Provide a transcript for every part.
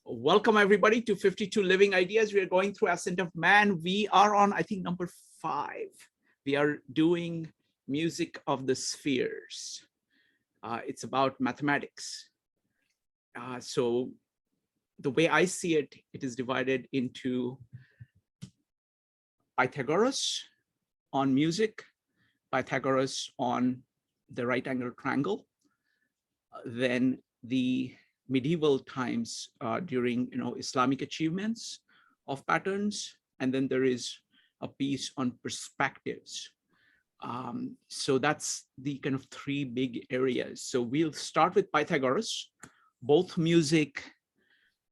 Welcome everybody to 52 Living Ideas. We are going through Ascent of Man. We are on, I think, number 5. We are doing music of the spheres. It's about mathematics. So the way I see it, it is divided into Pythagoras on music, Pythagoras on the right angle triangle, then the medieval times during Islamic achievements of patterns, and then there is a piece on perspectives. So that's the kind of 3 big areas. So we'll start with Pythagoras, both music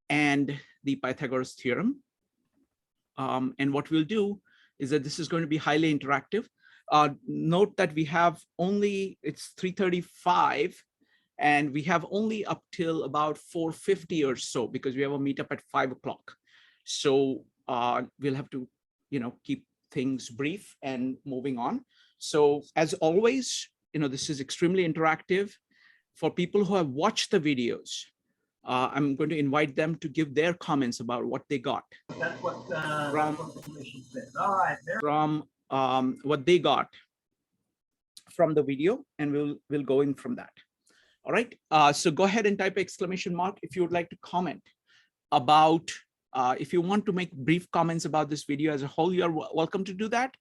and the Pythagoras theorem. And what we'll do is that this is going to be highly interactive. Note that we have only, it's 3:35, and we have only up till about 4:50 or so, because we have a meetup at 5 o'clock. So we'll have to, keep things brief and moving on. So as always, this is extremely interactive. For people who have watched the videos, I'm going to invite them to give their comments about what they got. That's what from what they got from the video, and we'll go in from that. All right, so go ahead and type exclamation mark if you would like to comment about, if you want to make brief comments about this video as a whole, you're welcome to do that.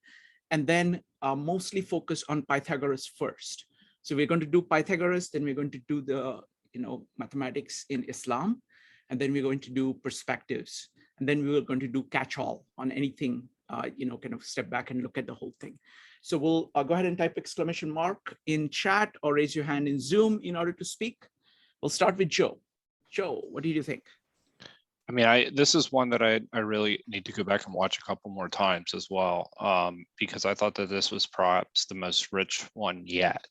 And then mostly focus on Pythagoras first. So we're going to do Pythagoras, then we're going to do the, mathematics in Islam, and then we're going to do perspectives. And then we were going to do catch-all on anything, kind of step back and look at the whole thing. So we'll go ahead and type exclamation mark in chat or raise your hand in Zoom in order to speak. We'll start with Joe. Joe, what did you think? I mean, this is one that I really need to go back and watch a couple more times as well, because I thought that this was perhaps the most rich one yet.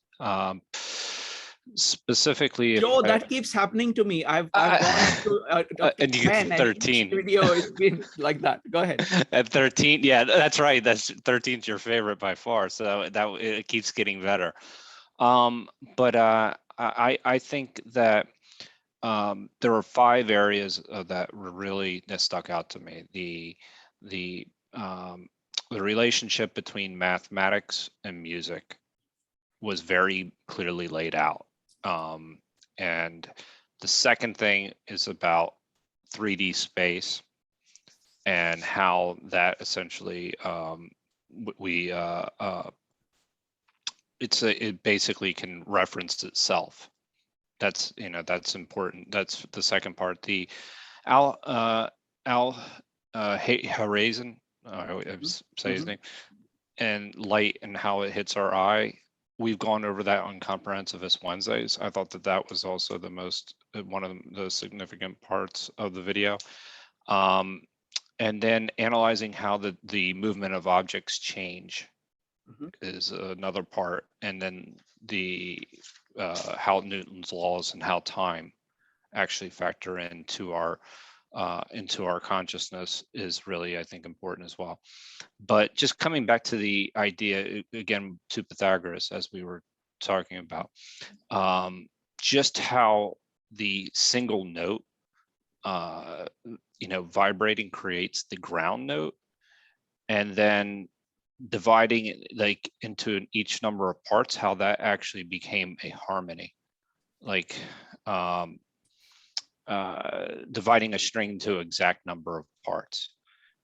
Specifically, Joe, that keeps happening to me. I've gone to and you get 13 video. It's been like that. Go ahead. At 13, yeah, that's right. That's 13's your favorite by far. So that it keeps getting better. But I think that there are 5 areas that really stuck out to me. The relationship between mathematics and music was very clearly laid out. And the second thing is about 3D space and how that essentially it basically can reference itself. That's that's important. That's the second part. The horizon, I say his name, and light and how it hits our eye. We've gone over that on Comprehensivist Wednesdays. I thought that was also one of the significant parts of the video. And then analyzing how the movement of objects change is another part. And then how Newton's laws and how time actually factor into our consciousness is really, I think, important as well. But just coming back to the idea again to Pythagoras, as we were talking about, just how the single note, vibrating creates the ground note, and then dividing it like into each number of parts, how that actually became a harmony, like dividing a string into an exact number of parts,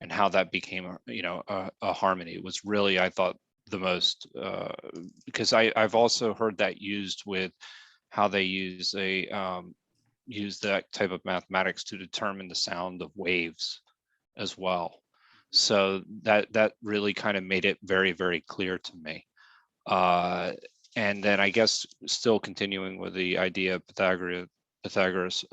and how that became a harmony. It was really, I thought, the most because I've also heard that used with how they use that type of mathematics to determine the sound of waves as well. So that really kind of made it very, very clear to me. And then I guess still continuing with the idea of Pythagoras,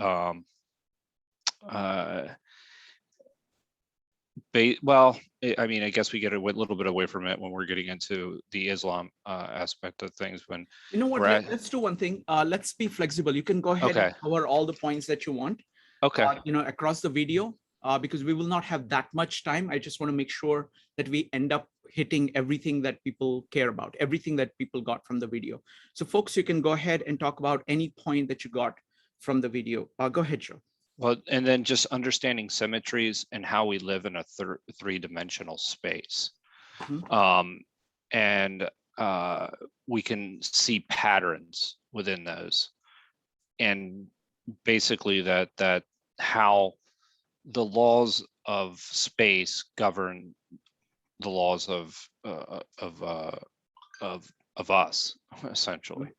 well, I mean, I guess we get a little bit away from it when we're getting into the Islam aspect of things. When let's do one thing. Let's be flexible. You can go ahead and cover all the points that you want. Okay. Across the video, because we will not have that much time. I just want to make sure that we end up hitting everything that people care about, everything that people got from the video. So folks, you can go ahead and talk about any point that you got from the video. Go ahead, Joe. Well, and then just understanding symmetries and how we live in a three-dimensional space. Mhm. And we can see patterns within those. And basically that how the laws of space govern the laws of us, essentially.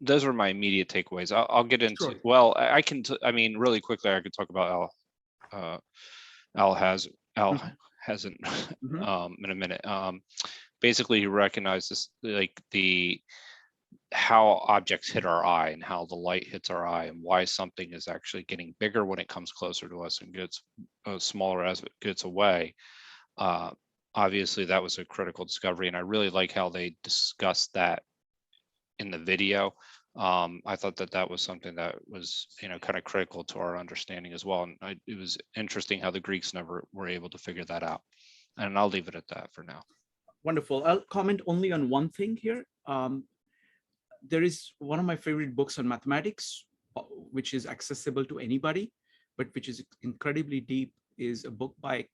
Those are my immediate takeaways. I'll get into, Sure. well, I can, I mean, really quickly, I could talk about Al hasn't Mhm. in a minute. Basically, he recognized this, like how objects hit our eye and how the light hits our eye and why something is actually getting bigger when it comes closer to us and gets smaller as it gets away. Obviously, that was a critical discovery, and I really like how they discussed that in the video. I thought that was something that was, kind of critical to our understanding as well. And it was interesting how the Greeks never were able to figure that out. And I'll leave it at that for now. Wonderful. I'll comment only on one thing here. There is one of my favorite books on mathematics, which is accessible to anybody, but which is incredibly deep, is a book by,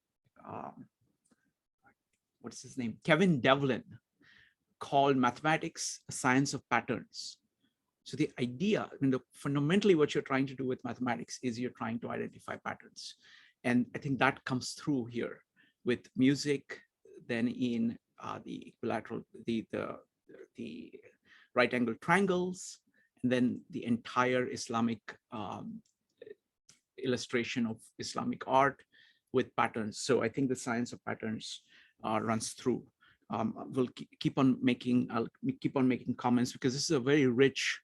what's his name? Kevin Devlin, called Mathematics, a Science of Patterns. So the idea, fundamentally what you're trying to do with mathematics is you're trying to identify patterns. And I think that comes through here with music, then in the equilateral, the right angle triangles, and then the entire Islamic illustration of Islamic art with patterns. So I think the science of patterns runs through. We'll keep on making, I'll keep on making comments because this is a very rich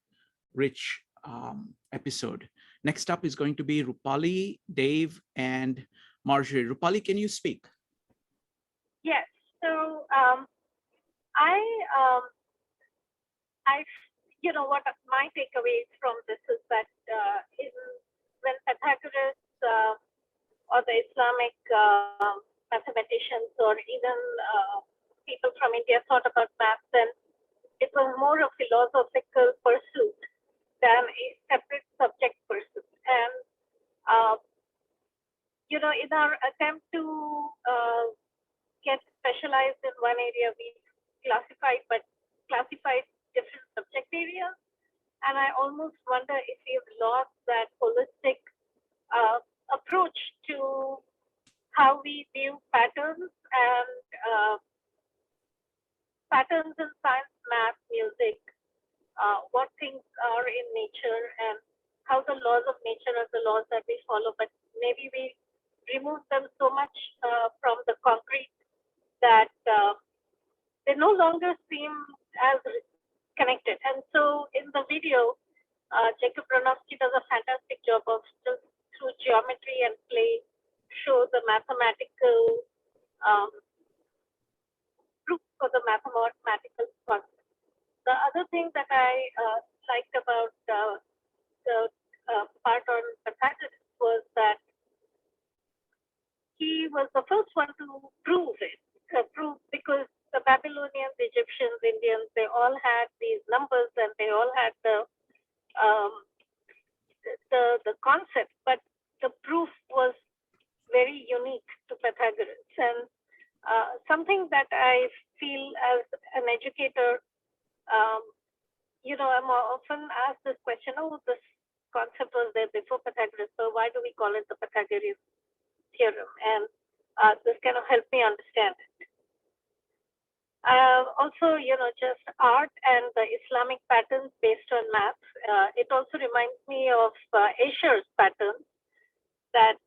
episode. Next up is going to be Rupali, Dave, and Marjorie. Rupali, can you speak? Yes. So what my takeaways from this is that when Pythagoras or the Islamic mathematicians or even people from India thought about math, then it was more a philosophical pursuit than a separate subject pursuit. And in our attempt to get specialized in one area, we classified different subject areas. And I almost wonder if we've lost that holistic approach to how we view patterns and patterns in science, math, music, what things are in nature, and how the laws of nature are the laws that we follow. But maybe we remove them so much from the concrete that they no longer seem as connected. And so in the video, Jacob Bronowski does a fantastic job of just through geometry and play show the mathematical proof for the mathematical concept. The other thing that I liked about the part on Pythagoras was that he was the first one to prove it, because the Babylonians, Egyptians, Indians, they all had these numbers and they all had the concept, but the proof was very unique to Pythagoras. And something that I feel as an educator, I'm often asked this question, this concept was there before Pythagoras, so why do we call it the Pythagorean theorem? And this kind of helped me understand it. Also, just art and the Islamic patterns based on math. It also reminds me of Escher's patterns that,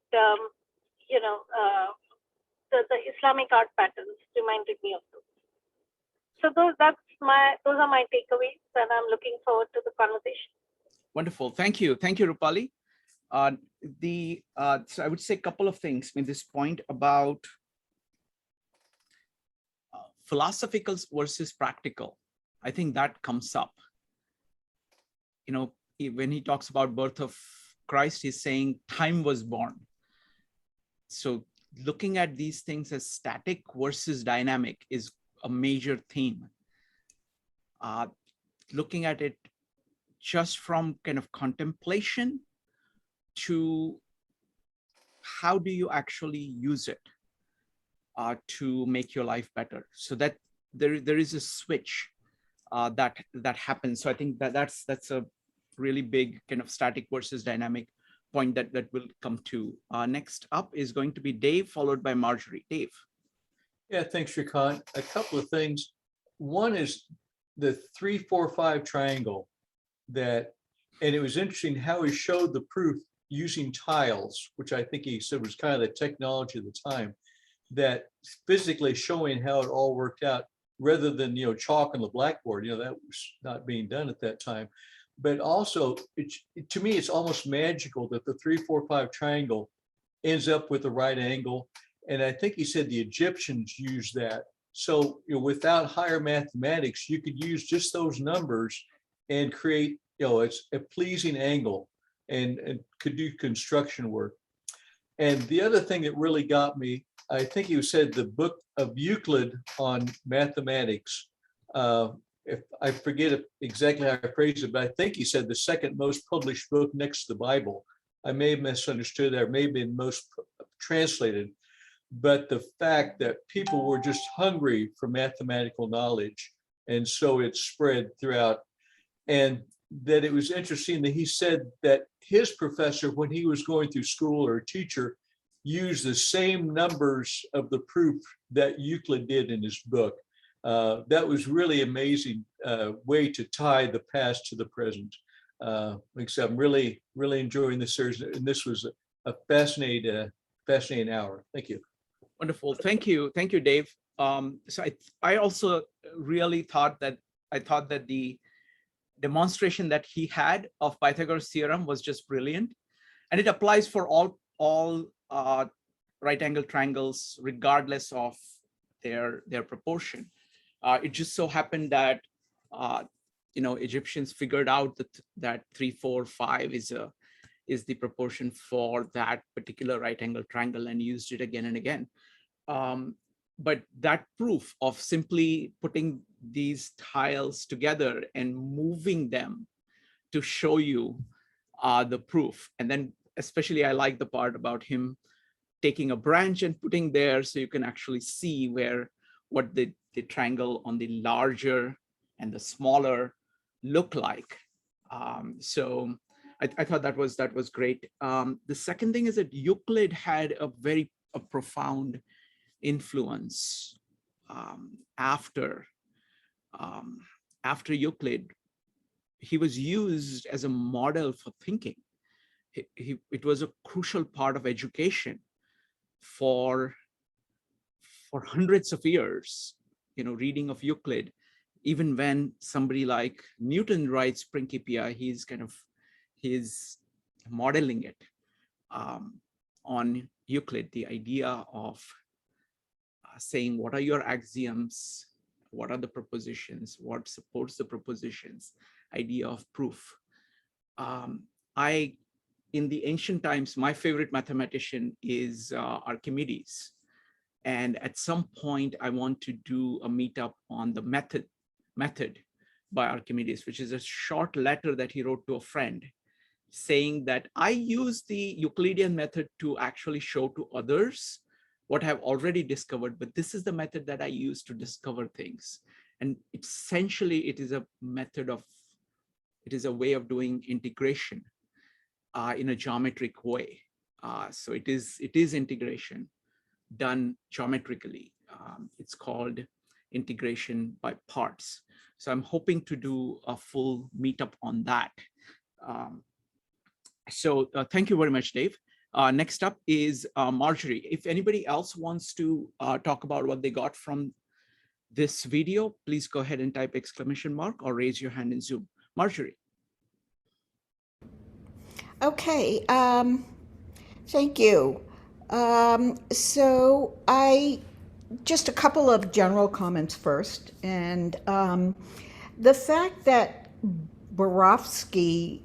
the Islamic art patterns reminded me of those. So those are my takeaways, and I'm looking forward to the conversation. Wonderful. Thank you, Rupali. So I would say a couple of things. This point about philosophical versus practical, I think that comes up. When he talks about birth of Christ, he's saying time was born. So looking at these things as static versus dynamic is a major theme. Looking at it just from kind of contemplation to how do you actually use it to make your life better. So that there is a switch that happens. So I think that's a really big kind of static versus dynamic point that will come to. Next up is going to be Dave, followed by Marjorie. Dave. Yeah, thanks, Shrikant. A couple of things. One is the 3-4-5 triangle and it was interesting how he showed the proof using tiles, which I think he said was kind of the technology of the time, that physically showing how it all worked out rather than, chalk on the blackboard, that was not being done at that time. But also, to me, it's almost magical that the 3-4-5 triangle ends up with the right angle. And I think he said the Egyptians used that. So without higher mathematics, you could use just those numbers and create, it's a pleasing angle and could do construction work. And the other thing that really got me, I think he said the book of Euclid on mathematics. If I forget exactly how I phrased it, but I think he said the second most published book next to the Bible. I may have misunderstood that, or may have been most translated. But the fact that people were just hungry for mathematical knowledge, and so it spread throughout. And that it was interesting that he said that his professor, when he was going through school, or a teacher, used the same numbers of the proof that Euclid did in his book. That was really amazing way to tie the past to the present. Like I said, I'm really enjoying this series, and this was a fascinating hour. Thank you. Wonderful. Thank you, Dave. So I also really thought that the demonstration that he had of Pythagoras theorem was just brilliant, and it applies for all right angle triangles regardless of their proportion. It just so happened that Egyptians figured out that 3-4-5 is the proportion for that particular right angle triangle and used it again and again. But that proof of simply putting these tiles together and moving them to show you the proof. And then especially I like the part about him taking a branch and putting there so you can actually see what the triangle on the larger and the smaller look like. So I thought that was great. The second thing is that Euclid had a profound influence after Euclid. He was used as a model for thinking. It was a crucial part of education for hundreds of years. Reading of Euclid, even when somebody like Newton writes Principia, he's modeling it on Euclid, the idea of saying what are your axioms, what are the propositions, what supports the propositions, idea of proof. In the ancient times, my favorite mathematician is Archimedes. And at some point, I want to do a meetup on the method by Archimedes, which is a short letter that he wrote to a friend saying that I use the Euclidean method to actually show to others what I've already discovered, but this is the method that I use to discover things. And essentially, it is a way of doing integration in a geometric way. So it is integration done geometrically. It's called integration by parts. So I'm hoping to do a full meetup on that. So thank you very much, Dave. Next up is Marjorie. If anybody else wants to talk about what they got from this video, please go ahead and type exclamation mark or raise your hand in Zoom. Marjorie. Okay, thank you. So just a couple of general comments first. And the fact that Bronowski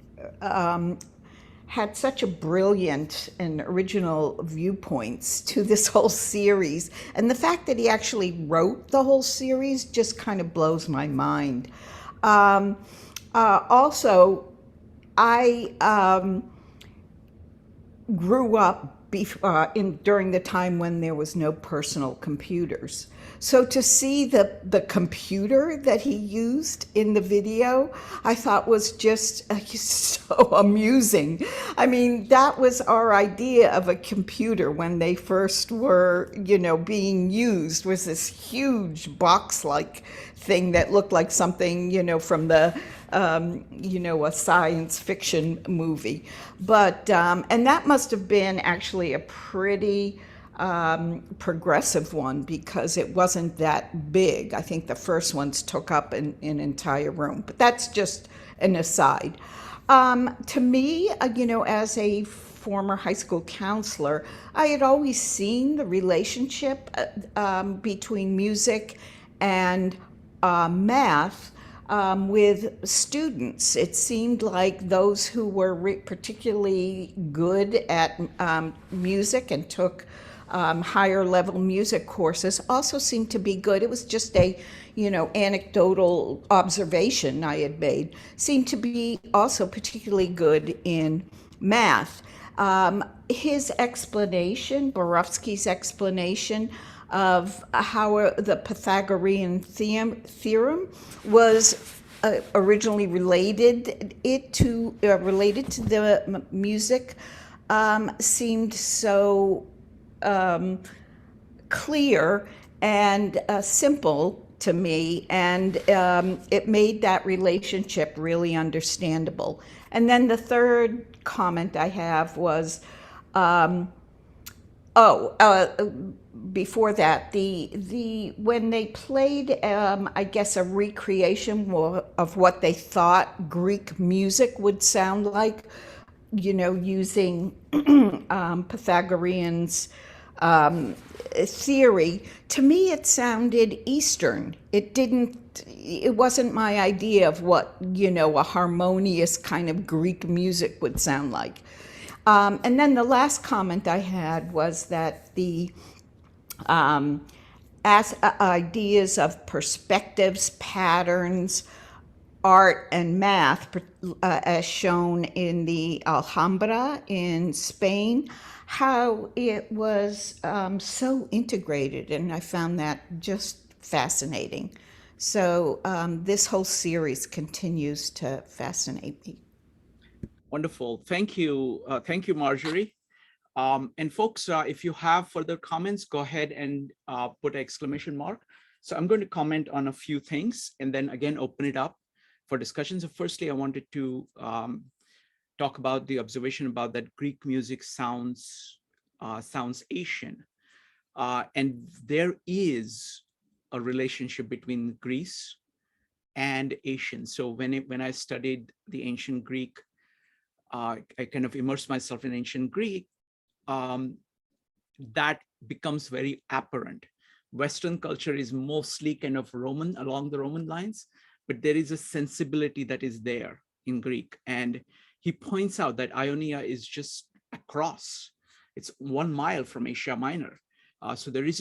had such a brilliant and original viewpoints to this whole series, and the fact that he actually wrote the whole series just kind of blows my mind. Also, I grew up during the time when there was no personal computers. So to see the computer that he used in the video, I thought was just so amusing. I mean, that was our idea of a computer when they first were, being used, was this huge box-like thing that looked like something, from the a science fiction movie. But, and that must have been actually a pretty progressive one because it wasn't that big. I think the first ones took up an entire room, but that's just an aside. To me, as a former high school counselor, I had always seen the relationship between music and math with students. It seemed like those who were particularly good at music and took higher level music courses also seemed to be good. It was just a, anecdotal observation I had made, seemed to be also particularly good in math. His explanation, Bronowski's explanation of how the Pythagorean theorem was originally related to the music seemed so clear and simple to me, and it made that relationship really understandable. And then the third comment I have was, before that, when they played, I guess, a recreation of what they thought Greek music would sound like, using Pythagorean's theory. To me, it sounded Eastern. It wasn't my idea of what, a harmonious kind of Greek music would sound like. And then the last comment I had was that the ideas of perspectives, patterns, art, and math, as shown in the Alhambra in Spain, how it was so integrated, and I found that just fascinating. So this whole series continues to fascinate me. Wonderful. Thank you, Marjorie. And folks, if you have further comments, go ahead and put an exclamation mark. So I'm going to comment on a few things and then again open it up for discussion. So firstly, I wanted to talk about the observation about that Greek music sounds Asian, and there is a relationship between Greece and Asian. So when I studied the ancient Greek, I kind of immersed myself in ancient Greek. That becomes very apparent. Western culture is mostly kind of Roman, along the Roman lines, but there is a sensibility that is there in Greek. And he points out that Ionia is just across. It's 1 mile from Asia Minor. So there is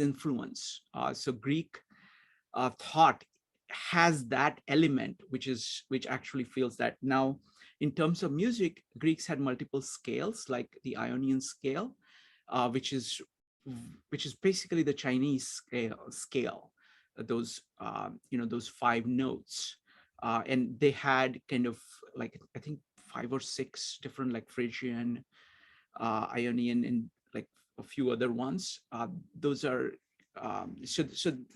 influence. So Greek thought has that element, which actually feels that. Now, in terms of music, Greeks had multiple scales, like the Ionian Scale, which is basically the Chinese scale. Those 5 notes, and they had kind of like, I think 5 or 6 different, like Phrygian, Ionian, and like a few other ones. Those are so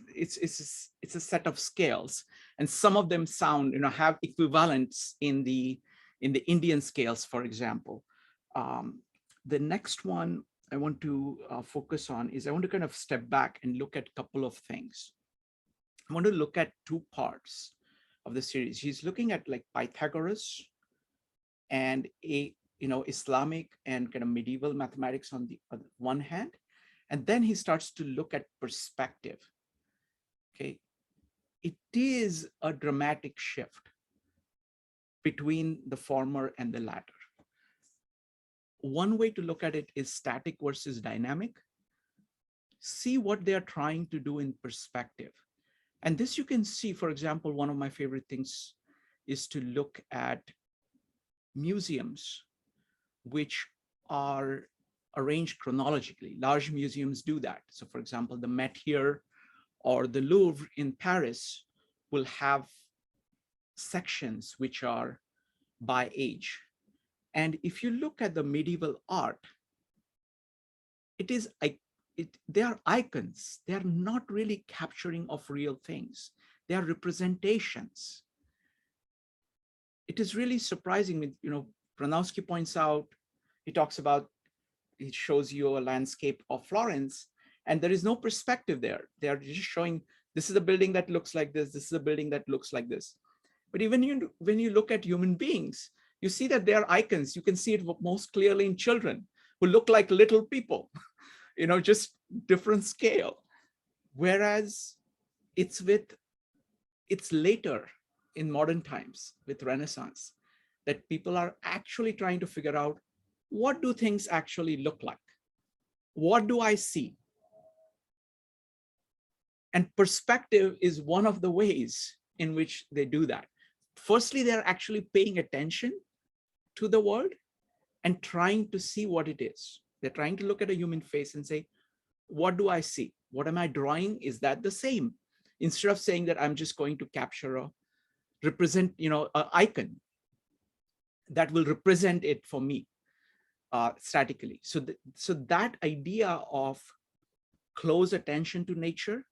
it's a set of scales, and some of them sound, have equivalents in the Indian scales, for example. The next one I want to focus on is, I want to kind of step back and look at a couple of things. I want to look at 2 parts of the series. He's looking at like Pythagoras and Islamic and kind of medieval mathematics on the one hand, and then he starts to look at perspective. Okay, it is a dramatic shift between the former and the latter. One way to look at it is static versus dynamic. See what they are trying to do in perspective. And this you can see, for example, one of my favorite things is to look at museums which are arranged chronologically. Large museums do that. So for example, the Met here or the Louvre in Paris will have sections which are by age. And if you look at the medieval art, they are icons. They are not really capturing of real things. They are representations. It is really surprising. Bronowski points out, he talks about, he shows you a landscape of Florence, and there is no perspective there. They are just showing, this is a building that looks like this. This is a building that looks like this. But even when you look at human beings, you see that they are icons. You can see it most clearly in children who look like little people, just different scale. Whereas it's later in modern times with Renaissance that people are actually trying to figure out, what do things actually look like? What do I see? And perspective is one of the ways in which they do that. Firstly, they're actually paying attention to the world and trying to see what it is. They're trying to look at a human face and say, what do I see? What am I drawing? Is that the same? Instead of saying that I'm just going to capture represent, an icon that will represent it for me statically. So that idea of close attention to nature,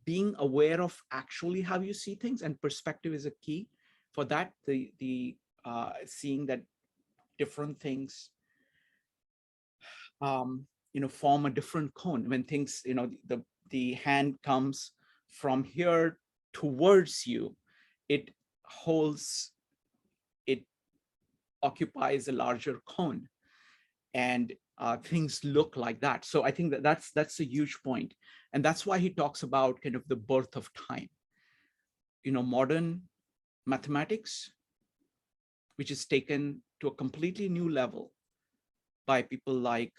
being aware of actually how you see things, and perspective is a key for that. Seeing that different things, form a different cone. When things, the hand comes from here towards you, it occupies a larger cone, and things look like that. So I think that's a huge point. And that's why he talks about kind of the birth of time. Modern mathematics, which is taken to a completely new level by people like,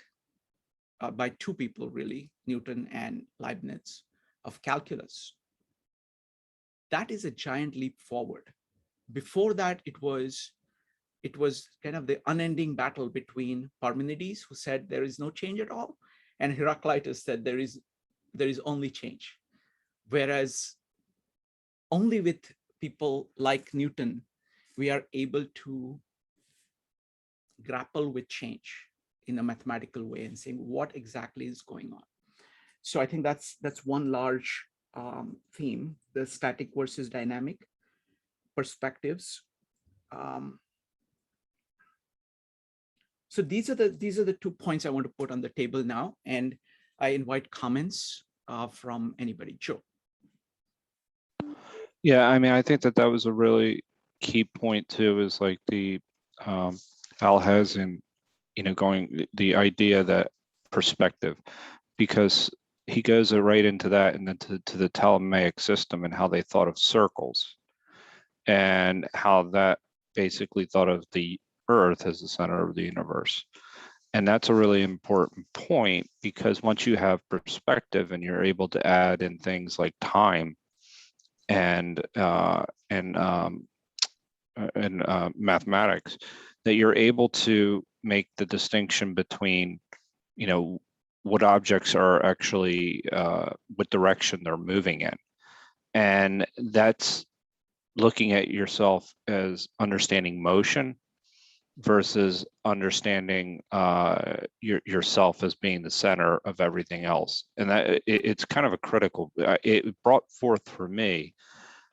by two people really, Newton and Leibniz, of calculus. That is a giant leap forward. Before that, it was kind of the unending battle between Parmenides, who said there is no change at all, and Heraclitus said there is only change. Whereas only with people like Newton, we are able to grapple with change in a mathematical way and saying what exactly is going on. So I think that's one large theme, the static versus dynamic perspectives. So these are the 2 points I want to put on the table now, and I invite comments from anybody. Joe. Yeah, I mean, I think that was a really key point too, is like the Al has in, going the idea that perspective, because he goes right into that, and then to the Ptolemaic system and how they thought of circles, and how that basically thought of the Earth as the center of the universe. And that's a really important point, because once you have perspective and you're able to add in things like time and mathematics, that you're able to make the distinction between, what objects are actually, what direction they're moving in. And that's looking at yourself as understanding motion versus understanding yourself as being the center of everything else. And that it's kind of a critical, it brought forth for me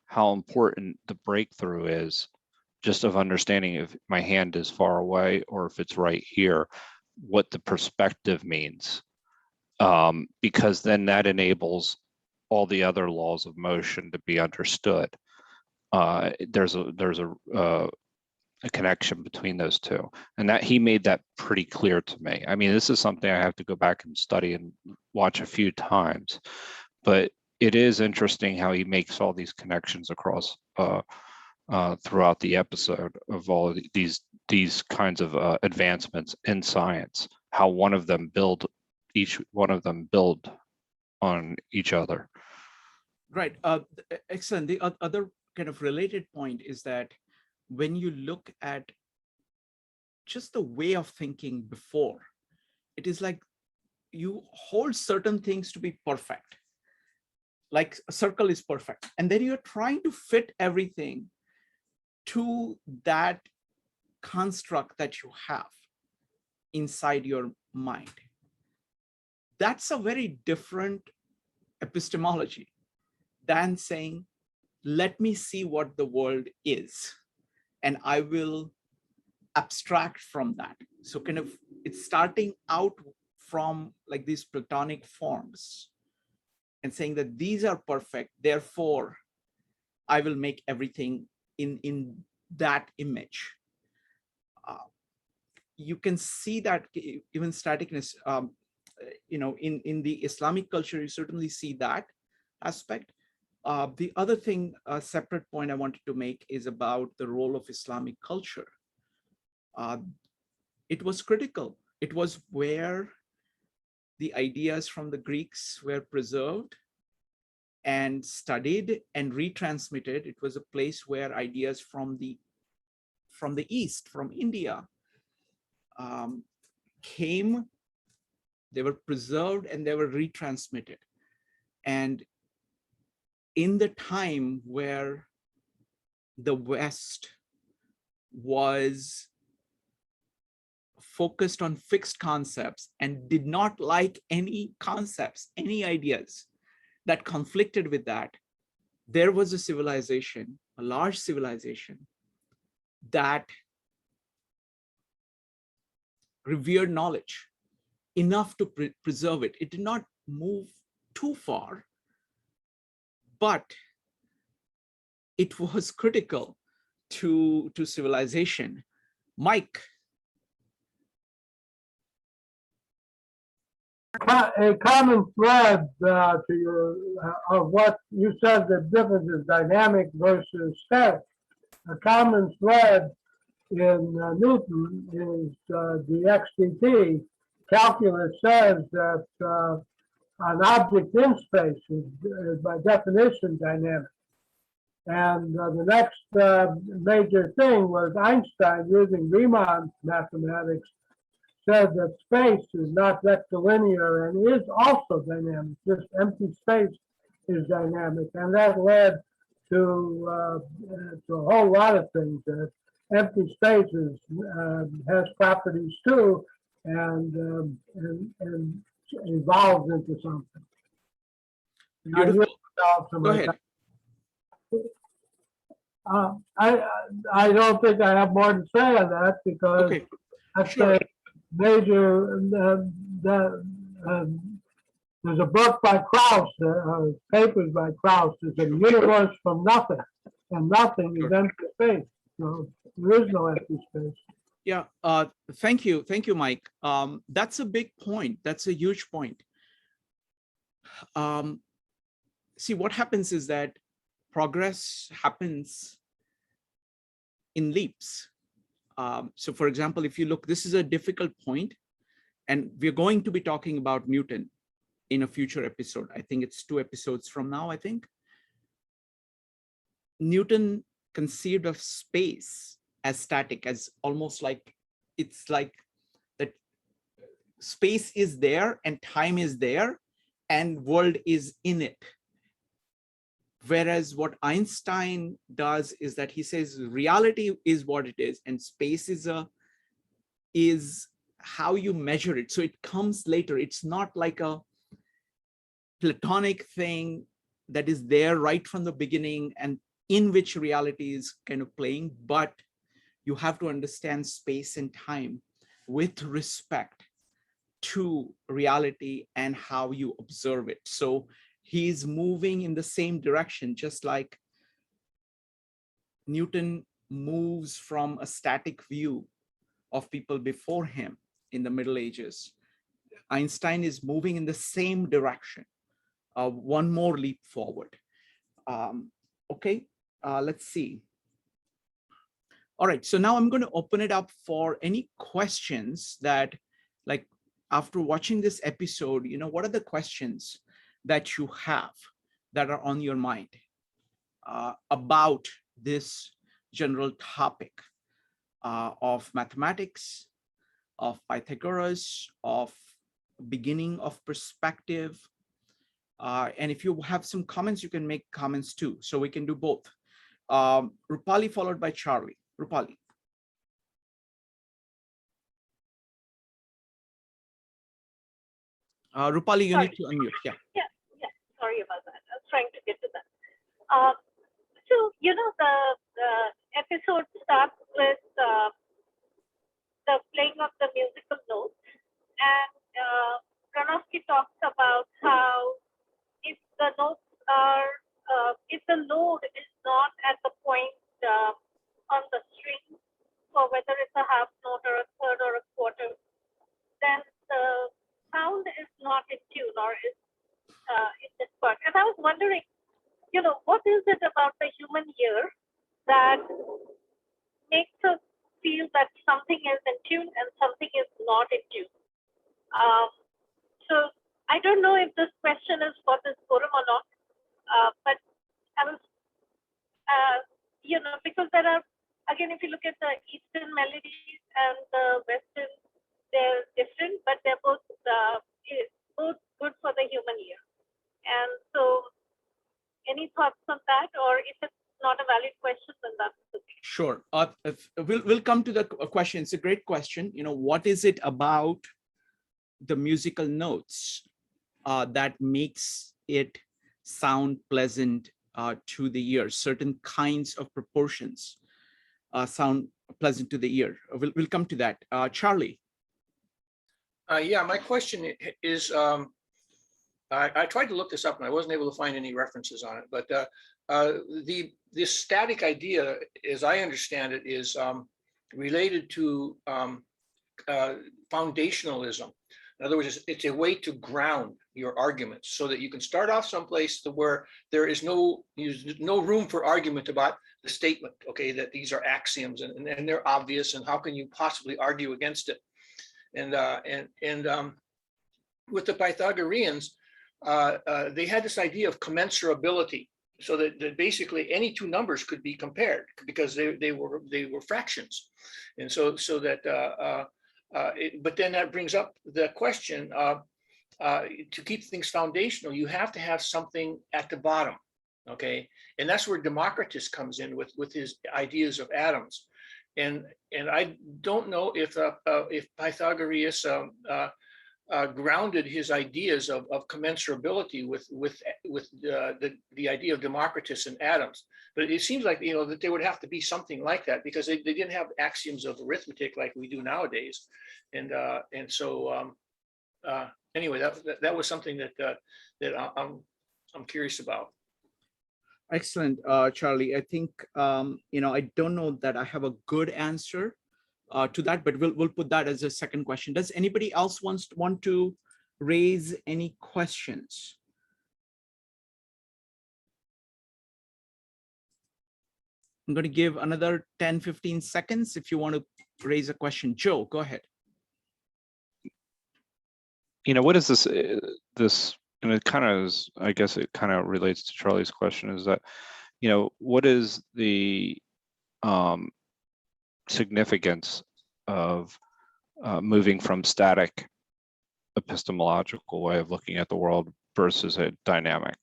how important the breakthrough is, just of understanding if my hand is far away or if it's right here, what the perspective means. Because then that enables all the other laws of motion to be understood. There's a connection between those two, and that he made that pretty clear to me. I mean, this is something I have to go back and study and watch a few times, but it is interesting how he makes all these connections across throughout the episode of all of these kinds of advancements in science, how each one of them build on each other. Right. Excellent. The other kind of related point is that when you look at just the way of thinking before, it is like you hold certain things to be perfect. Like a circle is perfect. And then you're trying to fit everything to that construct that you have inside your mind. That's a very different epistemology than saying, let me see what the world is, and I will abstract from that. So kind of it's starting out from like these Platonic forms and saying that these are perfect, therefore I will make everything in that image. You can see that even staticness, in the Islamic culture, you certainly see that aspect. The other thing, a separate point I wanted to make is about the role of Islamic culture. It was critical. It was where the ideas from the Greeks were preserved and studied and retransmitted. It was a place where ideas from the East, from India, came, they were preserved and they were retransmitted. And in the time where the West was focused on fixed concepts and did not like any concepts, any ideas that conflicted with that, there was a civilization, a large civilization, that revered knowledge enough to preserve it. It did not move too far, but it was critical to civilization. Mike. A common thread to your of what you said, the difference is dynamic versus static. A common thread in Newton is the XDT. Calculus says that an object in space is by definition dynamic. And the next major thing was Einstein, using Riemann mathematics, said that space is not rectilinear and is also dynamic. Just empty space is dynamic, and that led to a whole lot of things. Empty space has properties too, and evolves into something. Beautiful. Go ahead. I don't think I have more to say on that because Okay. that's Sure. a major. There's a book by Krauss, papers by Krauss. It's a universe from nothing, and nothing is empty space. So there is no empty space. Yeah, thank you, Mike. That's a big point. That's a huge point. See, what happens is that progress happens in leaps. So for example, if you look, this is a difficult point, and we're going to be talking about Newton in a future episode. I think it's 2 episodes from now, I think. Newton conceived of space as static, as almost like, it's like that space is there and time is there and world is in it. Whereas what Einstein does is that he says reality is what it is and space is how you measure it. So it comes later. It's not like a Platonic thing that is there right from the beginning and in which reality is kind of playing, but you have to understand space and time with respect to reality and how you observe it. So he's moving in the same direction, just like Newton moves from a static view of people before him in the Middle Ages. Einstein is moving in the same direction, one more leap forward. Okay, let's see. All right, so now I'm going to open it up for any questions that, like, after watching this episode, what are the questions that you have that are on your mind? about this general topic of mathematics, of Pythagoras, of beginning of perspective. And if you have some comments, you can make comments too. So we can do both. Rupali followed by Charlie. Rupali. Rupali, you need to unmute. Yeah. Yeah. Sorry about that. I was trying to get to that. So, you know, the episode starts with the playing of the musical notes. And Bronowski talks about how if the notes are, if the load is not at the point on the string, or whether it's a half note or a third or a quarter, then the sound is not in tune or is in this part. And I was wondering, you know, what is it about the human ear that makes us feel that something is in tune and something is not in tune? So I don't know if this question is for this forum or not, but I was, you know, because there are, again, if you look at the Eastern melodies and the Western, they're different, but they're both good for the human ear. And so, any thoughts on that, or if it's not a valid question, then that's okay. Sure. We'll come to the question. It's a great question. You know, what is it about the musical notes that makes it sound pleasant to the ear? Certain kinds of proportions sound pleasant to the ear. We'll come to that. Charlie. Yeah, my question is, I tried to look this up and I wasn't able to find any references on it, but this static idea, as I understand it, is related to foundationalism. In other words, it's a way to ground your arguments so that you can start off someplace where there is no room for argument about the statement, okay, that these are axioms and they're obvious, and how can you possibly argue against it? And with the Pythagoreans, they had this idea of commensurability, so that basically any two numbers could be compared because they were fractions, and so that. But then that brings up the question: to keep things foundational, you have to have something at the bottom, okay? And that's where Democritus comes in with his ideas of atoms. And I don't know if Pythagoras grounded his ideas of commensurability with the idea of Democritus and atoms, but it seems like, you know, that there would have to be something like that because they didn't have axioms of arithmetic like we do nowadays, and so anyway, that was something that I'm curious about. Excellent, Charlie. I think you know, I don't know that I have a good answer to that, but we'll put that as a second question. Does anybody else want to raise any questions? I'm going to give another 10-15 seconds if you want to raise a question. Joe, go ahead. You know, what is this? And it kind of is, I guess it kind of relates to Charlie's question, is that, you know, what is the significance of moving from static epistemological way of looking at the world versus a dynamic?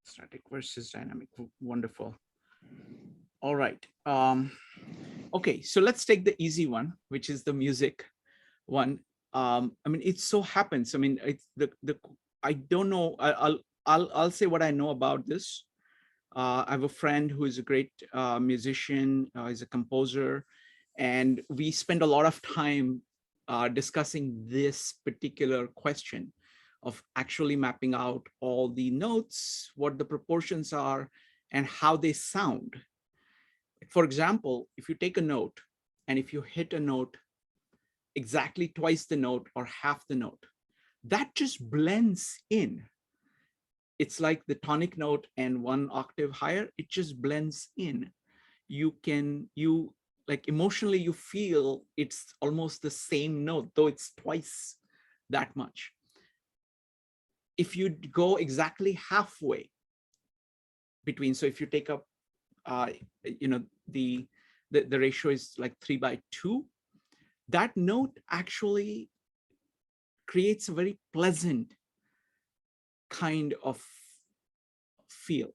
Static versus dynamic. Wonderful. All right. Okay, so let's take the easy one, which is the music one. I mean, it so happens. I mean, it's I don't know. I'll say what I know about this. I have a friend who is a great musician. He's a composer, and we spend a lot of time discussing this particular question of actually mapping out all the notes, what the proportions are, and how they sound. For example, if you take a note and if you hit a note exactly twice the note or half the note, that just blends in. It's like the tonic note and one octave higher, it just blends in. You like emotionally, you feel it's almost the same note, though it's twice that much. If you go exactly halfway, between. So if you take up, the ratio is like 3/2, that note actually creates a very pleasant kind of feel.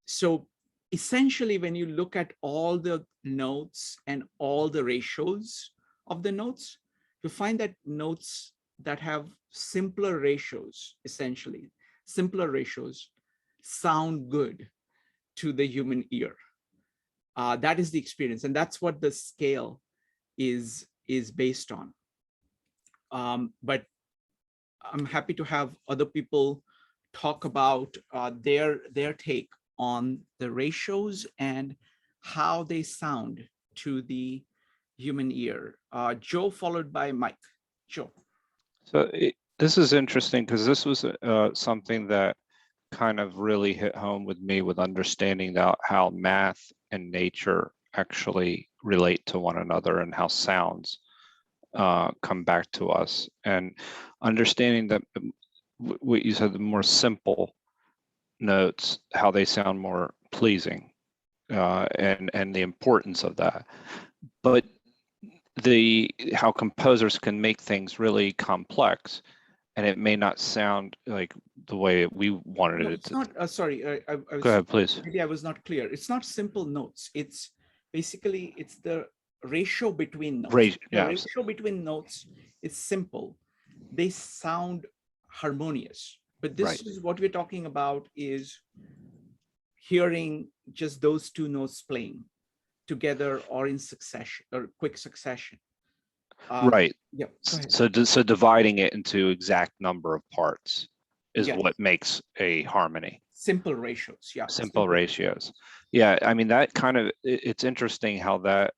So essentially, when you look at all the notes and all the ratios of the notes, you find that notes that have simpler ratios, essentially, simpler ratios, sound good to the human ear. That is the experience, and that's what the scale is based on. But I'm happy to have other people talk about their take on the ratios and how they sound to the human ear. Joe, followed by Mike. Joe. So this is interesting because this was something that kind of really hit home with me with understanding how math and nature actually relate to one another and how sounds come back to us, and understanding that what you said, the more simple notes, how they sound more pleasing, and the importance of that. But how composers can make things really complex, and it may not sound like the way we wanted No, it it's to. not. Sorry, I was, Go ahead, please. maybe I was not clear. It's not simple notes. It's basically the ratio between notes. The Yeah. ratio between notes is simple. They sound harmonious. But this Right. is what we're talking about, is hearing just those two notes playing together or in succession or quick succession. Right. Yeah. Go ahead. So dividing it into exact number of parts is Yes. what makes a harmony. Simple ratios. Yeah. Simple ratios. Yeah, I mean, that kind of, it's interesting how that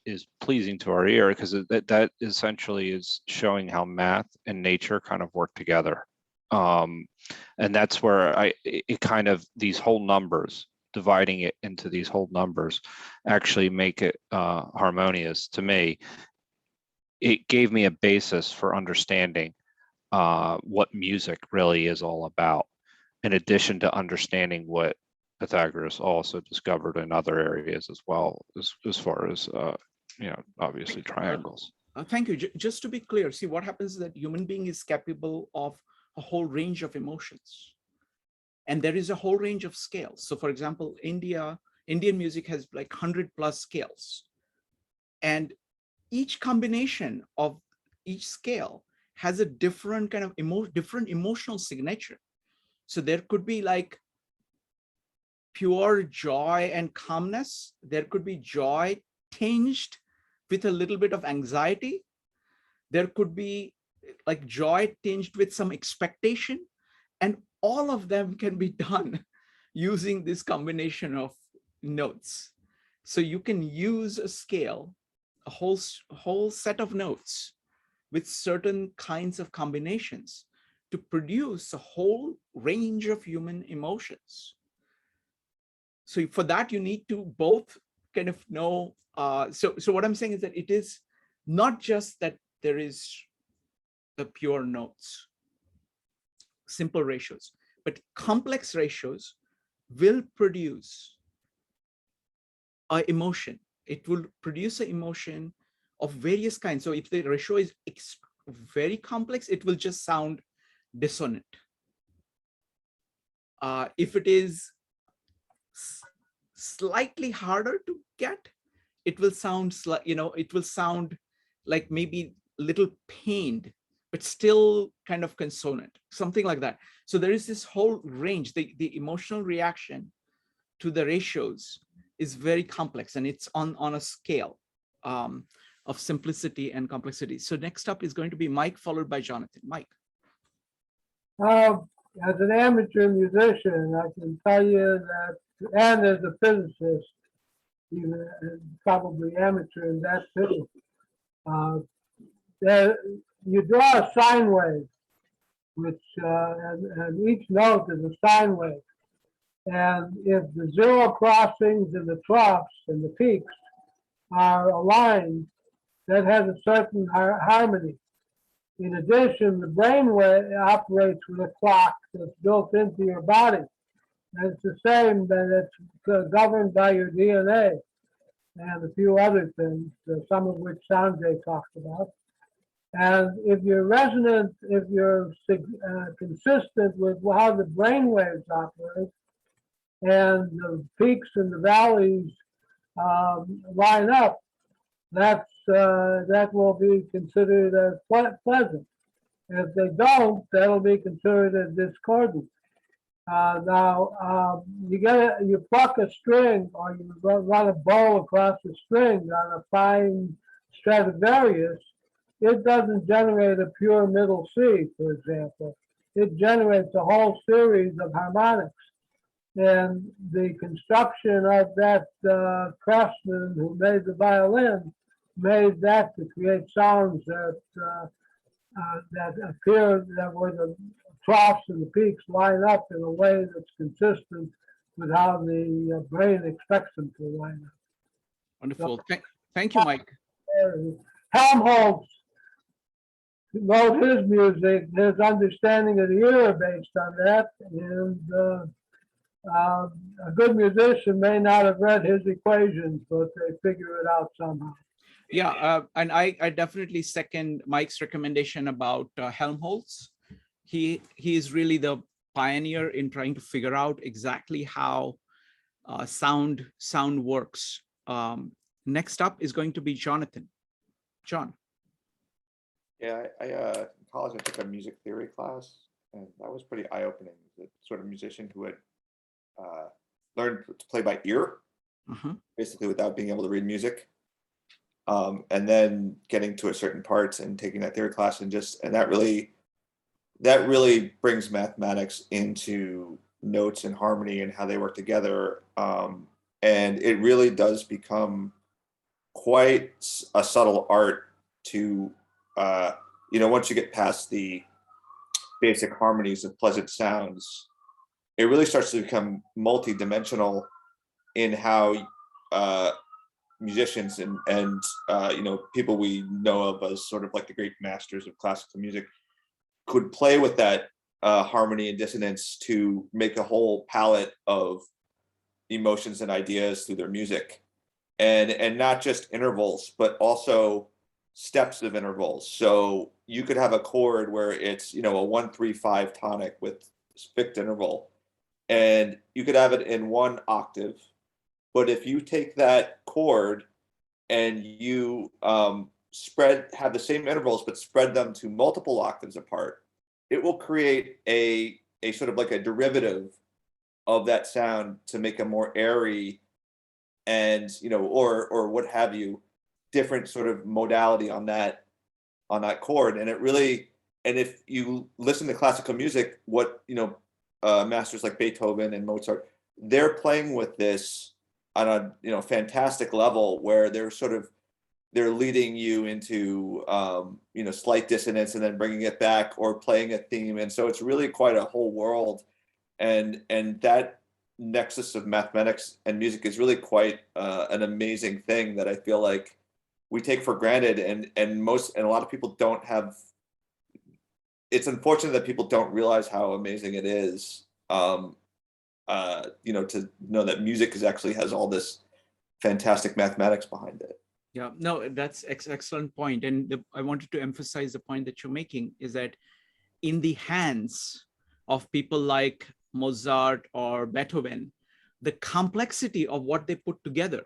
is pleasing to our ear, because that essentially is showing how math and nature kind of work together. And that's where it kind of, these whole numbers, dividing it into these whole numbers actually make it harmonious to me. It gave me a basis for understanding what music really is all about, in addition to understanding what Pythagoras also discovered in other areas as well, as far as obviously triangles. Thank you. Just to be clear, see, what happens is that human being is capable of a whole range of emotions, and there is a whole range of scales. So for example, Indian music has like 100+ scales, and each combination of each scale has a different kind of different emotional signature. So there could be like pure joy and calmness. There could be joy tinged with a little bit of anxiety. There could be like joy tinged with some expectation, and all of them can be done using this combination of notes. So you can use a scale, a whole set of notes with certain kinds of combinations to produce a whole range of human emotions. So for that, you need to both kind of know. So what I'm saying is that it is not just that there is the pure notes, simple ratios, but complex ratios will produce an emotion. It will produce an emotion of various kinds. So if the ratio is very complex, it will just sound dissonant. If it is slightly harder to get, it will sound it will sound like maybe a little pained, but still kind of consonant, something like that. So there is this whole range. The emotional reaction to the ratios is very complex, and it's on a scale of simplicity and complexity. So next up is going to be Mike, followed by Jonathan. Mike. As an amateur musician, I can tell you that, and as a physicist, even probably amateur in that too, you draw a sine wave, which and each note is a sine wave. And if the zero crossings and the troughs and the peaks are aligned, that has a certain harmony. In addition, the brain operates with a clock that's built into your body. And it's the same, that it's governed by your DNA and a few other things, some of which Sanjay talked about. And if you're resonant, if you're consistent with how the brain waves operate, and the peaks and the valleys line up, that will be considered as pleasant. If they don't, that'll be considered as discordant. Now, you pluck a string, or you run a bow across a string on a fine Stradivarius. It doesn't generate a pure middle C, for example. It generates a whole series of harmonics. And the construction of that craftsman who made the violin made that to create sounds that appear, that where the troughs and the peaks line up in a way that's consistent with how the brain expects them to line up. Wonderful. Thank you, Mike. Helmholtz wrote his music, his understanding of the ear based on that, and a good musician may not have read his equations, but they figure it out somehow. Yeah, and I definitely second Mike's recommendation about Helmholtz. He is really the pioneer in trying to figure out exactly how sound works. Next up is going to be Jonathan. John. Yeah, in college I took a music theory class, and that was pretty eye-opening. The sort of musician who had learned to play by ear, basically without being able to read music, and then getting to a certain parts and taking that theory class, and that really brings mathematics into notes and harmony and how they work together, and it really does become quite a subtle art to once you get past the basic harmonies of pleasant sounds, it really starts to become multi-dimensional in how musicians and people we know of as sort of like the great masters of classical music could play with that harmony and dissonance to make a whole palette of emotions and ideas through their music, and not just intervals, but also steps of intervals. So you could have a chord where it's a 1-3-5 tonic with fixed interval, and you could have it in one octave. But if you take that chord and you have the same intervals but spread them to multiple octaves apart, it will create a sort of like a derivative of that sound to make a more airy and or what have you, different sort of modality on that chord. And it really, and if you listen to classical music, what masters like Beethoven and Mozart, they're playing with this on a fantastic level, where they're leading you into slight dissonance and then bringing it back, or playing a theme. And so it's really quite a whole world, and that nexus of mathematics and music is really quite an amazing thing that I feel like we take for granted, and a lot of people don't have. It's unfortunate that people don't realize how amazing it is, to know that music actually has all this fantastic mathematics behind it. Yeah, no, that's excellent point. And I wanted to emphasize the point that you're making is that in the hands of people like Mozart or Beethoven, the complexity of what they put together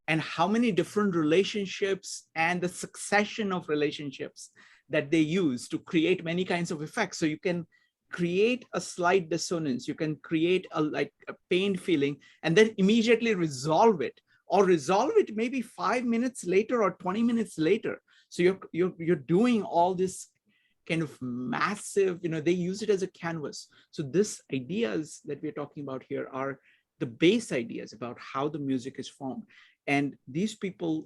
and how many different relationships and the succession of relationships that they use to create many kinds of effects. So you can create a slight dissonance, you can create a pain feeling, and then immediately resolve it, or resolve it maybe 5 minutes later or 20 minutes later. So you're doing all this kind of massive, they use it as a canvas. So these ideas that we're talking about here are the base ideas about how the music is formed. And these people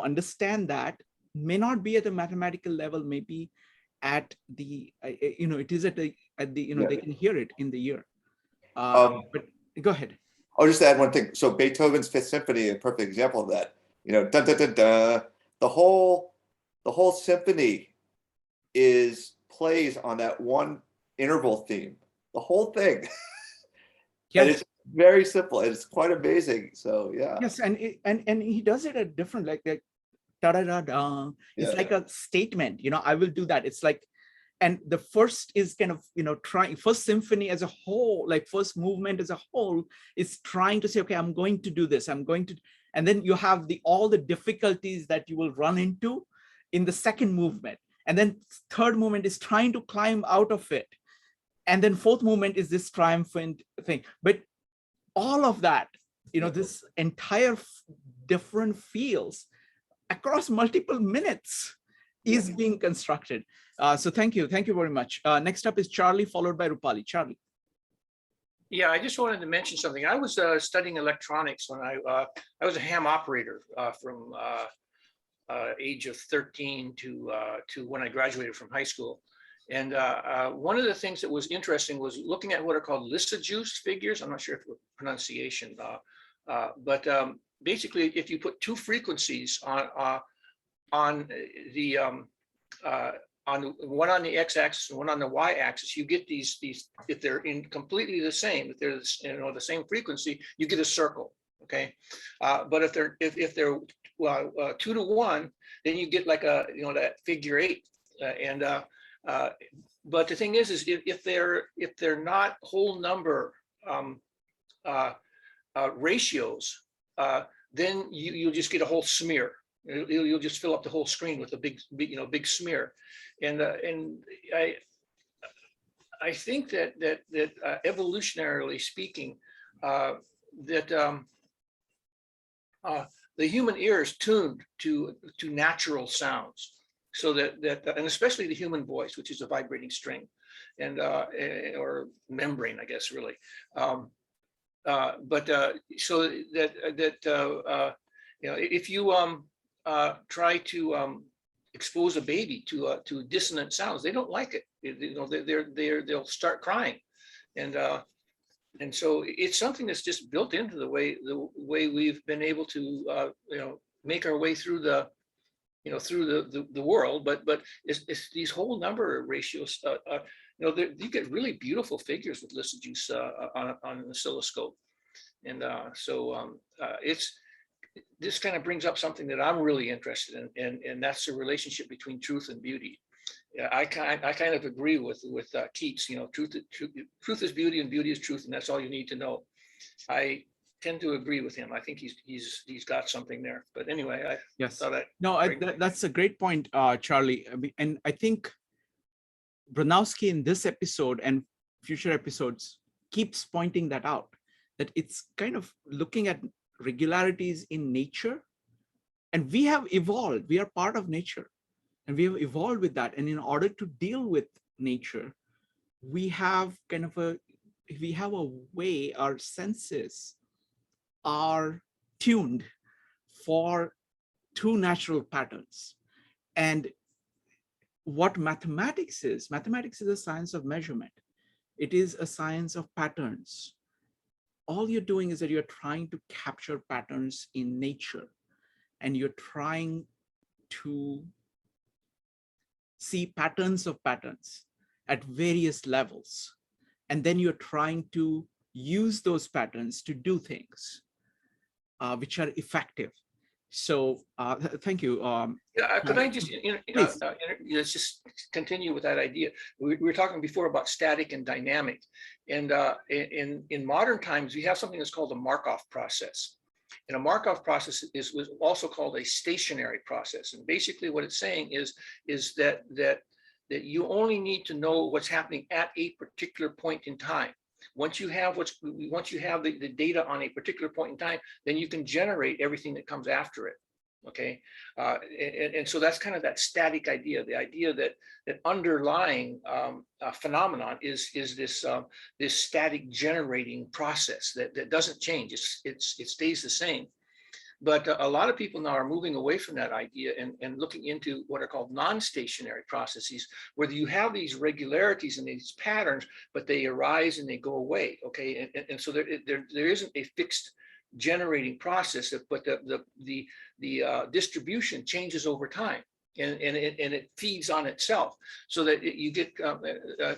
understand that, may not be at the mathematical level, maybe at the, it is at the they can hear it in the ear. But go ahead. I'll just add one thing. So Beethoven's Fifth Symphony, a perfect example of that. Dun, dun, dun, dun. The whole symphony plays on that one interval theme. the whole thing. And Yes. it's very simple. And it's quite amazing. So yeah. Yes, and he does it at different, like da da da da. It's Yeah. like a statement, I will do that. It's like, and the first is kind of, trying, first symphony as a whole, like first movement as a whole is trying to say, okay, I'm going to do this. I'm going to, and then you have all the difficulties that you will run into in the second movement. And then third movement is trying to climb out of it. And then fourth movement is this triumphant thing. But all of that, this entire different fields across multiple minutes is being constructed. So thank you very much. Next up is Charlie, followed by Rupali. Charlie. Yeah, I just wanted to mention something. I was studying electronics when I was a ham operator from age of 13 to when I graduated from high school. And one of the things that was interesting was looking at what are called Lissajous figures. I'm not sure if the pronunciation, but basically, if you put two frequencies on the on one on the x-axis and one on the y-axis, you get these if they're in completely the same, if they're the same frequency, you get a circle. Okay, but if they're 2 to 1, then you get like a that figure 8, and but the thing is if they're not whole number ratios, then you'll just get a whole smear. You'll just fill up the whole screen with a big smear, and I think that evolutionarily speaking, that the human ear is tuned to natural sounds, so that and especially the human voice, which is a vibrating string, and or membrane, I guess, really. But so that if you try to expose a baby to dissonant sounds, they don't like it. They'll start crying, and so it's something that's just built into the way we've been able to make our way through the world. But it's these whole number ratios. You get really beautiful figures with Lissajous on an oscilloscope, and this kind of brings up something that I'm really interested in, and that's the relationship between truth and beauty. I kind of agree with Keats. Truth is beauty and beauty is truth, and that's all you need to know. I tend to agree with him. I think he's got something there. But anyway, that's a great point, Charlie. And I think Bronowski in this episode and future episodes keeps pointing that out, that it's kind of looking at regularities in nature, and we have evolved. We are part of nature, and we have evolved with that. And in order to deal with nature, we have a way, our senses are tuned for two natural patterns. And what mathematics is a science of measurement. It is a science of patterns. All you're doing is that you're trying to capture patterns in nature, and you're trying to see patterns of patterns at various levels. And then you're trying to use those patterns to do things which are effective. So thank you. Could I just, let's just continue with that idea. We were talking before about static and dynamic. And in modern times, we have something that's called a Markov process. And a Markov process was also called a stationary process. And basically what it's saying is that you only need to know what's happening at a particular point in time. Once you have the data on a particular point in time, then you can generate everything that comes after it. Okay, and so that's kind of that static idea, the idea that underlying phenomenon is this static generating process that doesn't change. It stays the same. But a lot of people now are moving away from that idea and looking into what are called non-stationary processes, where you have these regularities and these patterns, but they arise and they go away. Okay, and so there isn't a fixed generating process, but the distribution changes over time. and it feeds on itself, so that you get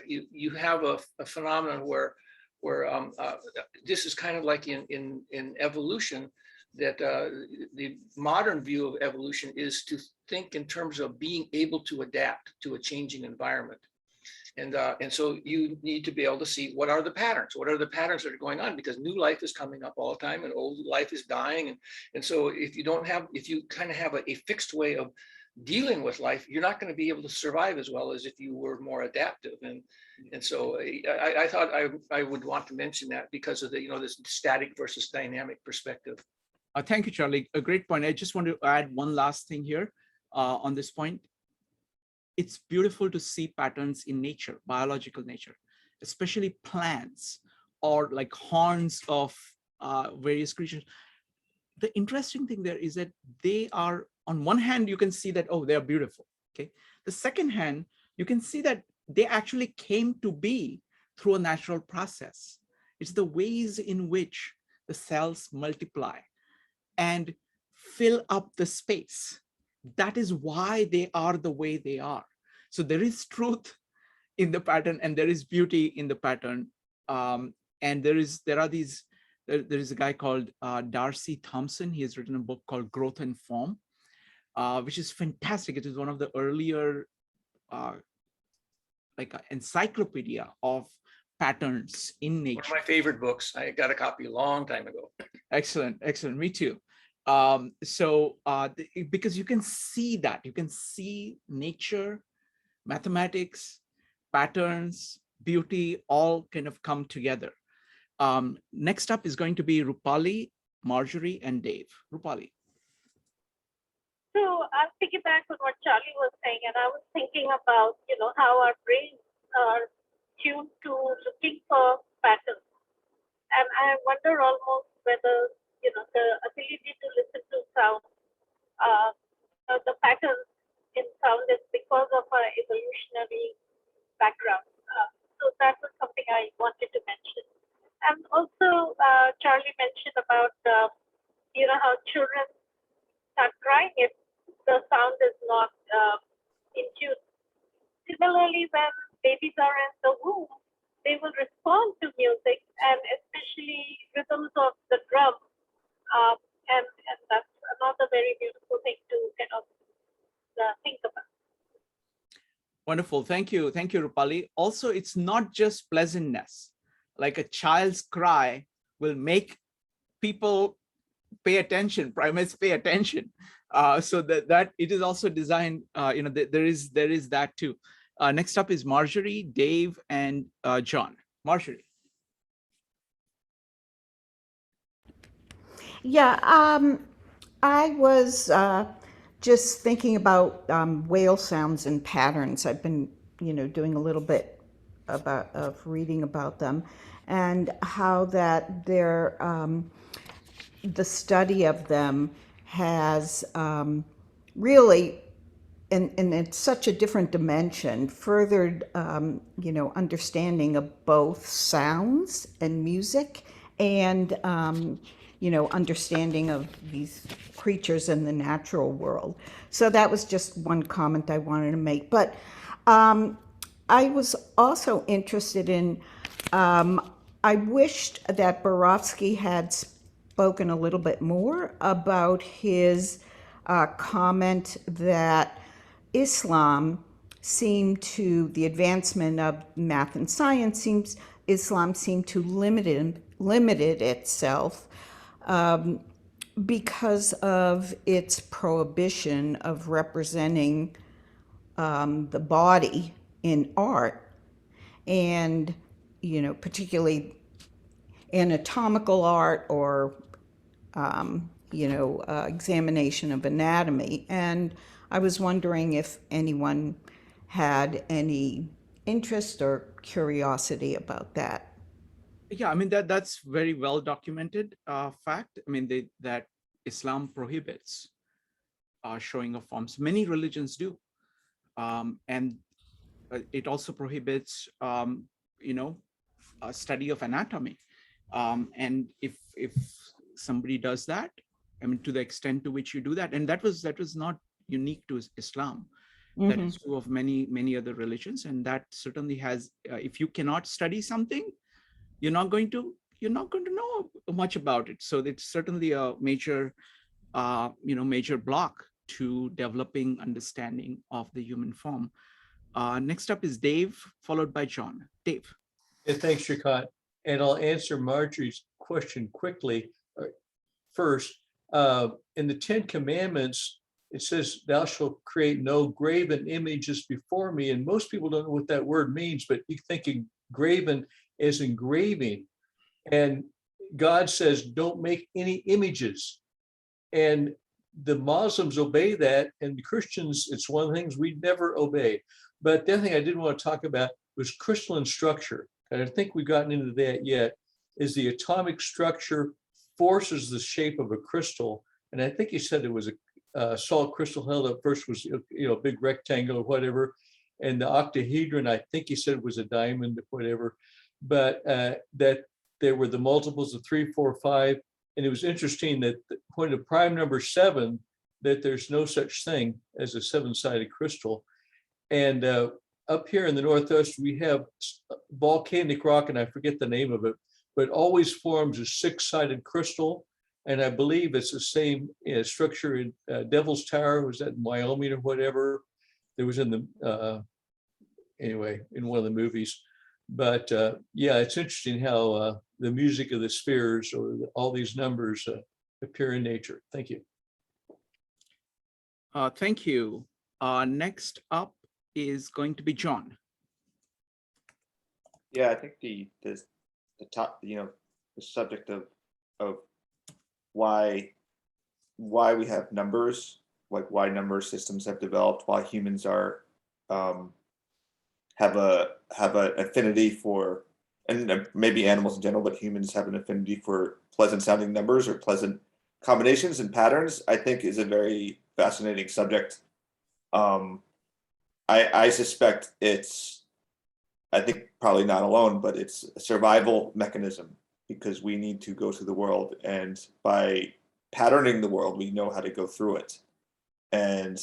you have a phenomenon where this is kind of like in evolution, that the modern view of evolution is to think in terms of being able to adapt to a changing environment. And so you need to be able to see what are the patterns that are going on, because new life is coming up all the time and old life is dying. And so if you kind of have a fixed way of dealing with life, you're not going to be able to survive as well as if you were more adaptive. And so I thought I would want to mention that because of the, this static versus dynamic perspective. Thank you, Charlie. A great point. I just want to add one last thing here on this point. It's beautiful to see patterns in nature, biological nature, especially plants or like horns of various creatures. The interesting thing there is that they are, on one hand, you can see that, oh, they're beautiful. Okay. The second hand, you can see that they actually came to be through a natural process. It's the ways in which the cells multiply and fill up the space. That is why they are the way they are. So there is truth in the pattern and there is beauty in the pattern. And there is a guy called Darcy Thompson. He has written a book called Growth and Form, which is fantastic. It is one of the earlier like an encyclopedia of patterns in nature. One of my favorite books. I got a copy a long time ago. Excellent, excellent. Me too. Because you can see that, you can see nature, mathematics, patterns, beauty, all kind of come together. Next up is going to be Rupali, Marjorie, and Dave. Rupali. So I'll piggyback on what Charlie was saying, and I was thinking about, how our brains are tuned to looking for patterns. And I wonder almost whether, the ability to listen to sound, the patterns in sound is because of our evolutionary background. So that was something I wanted to mention. And also, Charlie mentioned about, how children start crying if the sound is not in tune. Similarly, when babies are in the womb, they will respond to music, and especially rhythms of the drum. And that's another very beautiful thing to kind of think about. Wonderful. Thank you. Thank you, Rupali. Also, it's not just pleasantness. Like a child's cry will make people pay attention, primates pay attention. So that it is also designed, there is that too. Next up is Marjorie, Dave, and John. Marjorie. Yeah, I was just thinking about whale sounds and patterns. I've been, doing a little bit of reading about them, and how that the study of them has really, and it's such a different dimension, furthered, understanding of both sounds and music, and understanding of these creatures in the natural world. So that was just one comment I wanted to make. But I was also interested in, I wished that Bronowski had spoken a little bit more about his comment that Islam seemed to, the advancement of math and science Islam seemed to limited itself because of its prohibition of representing the body in art, and particularly anatomical art or examination of anatomy. And I was wondering if anyone had any interest or curiosity about that. Yeah, I mean, that's very well documented fact. I mean, that Islam prohibits showing of forms. Many religions do. And it also prohibits, a study of anatomy. And if somebody does that, I mean, to the extent to which you do that, and that was not unique to Islam. That Mhm. is true of many other religions, and that certainly has. If you cannot study something, you're not going to know much about it. So it's certainly a major major block to developing understanding of the human form. Next up is Dave, followed by John. Dave. Yeah, thanks, Shrikant. And I'll answer Marjorie's question quickly. First, in the Ten Commandments, it says, "Thou shalt create no graven images before me." And most people don't know what that word means, but you're thinking graven as engraving. And God says, "Don't make any images." And the Muslims obey that, and the Christians, it's one of the things we never obey. But the other thing I did want to talk about was crystalline structure. And I think we've gotten into that yet, is the atomic structure forces the shape of a crystal. And I think you said it was a salt crystal held up first was, a big rectangle or whatever. And the octahedron, I think you said was a diamond or whatever. But that there were the multiples of 3, 4, 5. And it was interesting that when the prime number 7, that there's no such thing as a 7-sided crystal. And up here in the Northwest, we have volcanic rock, and I forget the name of it, but always forms a 6-sided crystal. And I believe it's the same structure in Devil's Tower. Was that in Wyoming or whatever? There was in the, anyway, in one of the movies. But yeah, it's interesting how the music of the spheres or all these numbers appear in nature. Thank you. Thank you. Next up is going to be John. Yeah, I think the top, the subject of why we have numbers, like why number systems have developed, why humans are have an affinity for, and maybe animals in general, but humans have an affinity for pleasant sounding numbers or pleasant combinations and patterns, I think is a very fascinating subject. I suspect it's, I think probably not alone, but it's a survival mechanism, because we need to go through the world, and by patterning the world, we know how to go through it. And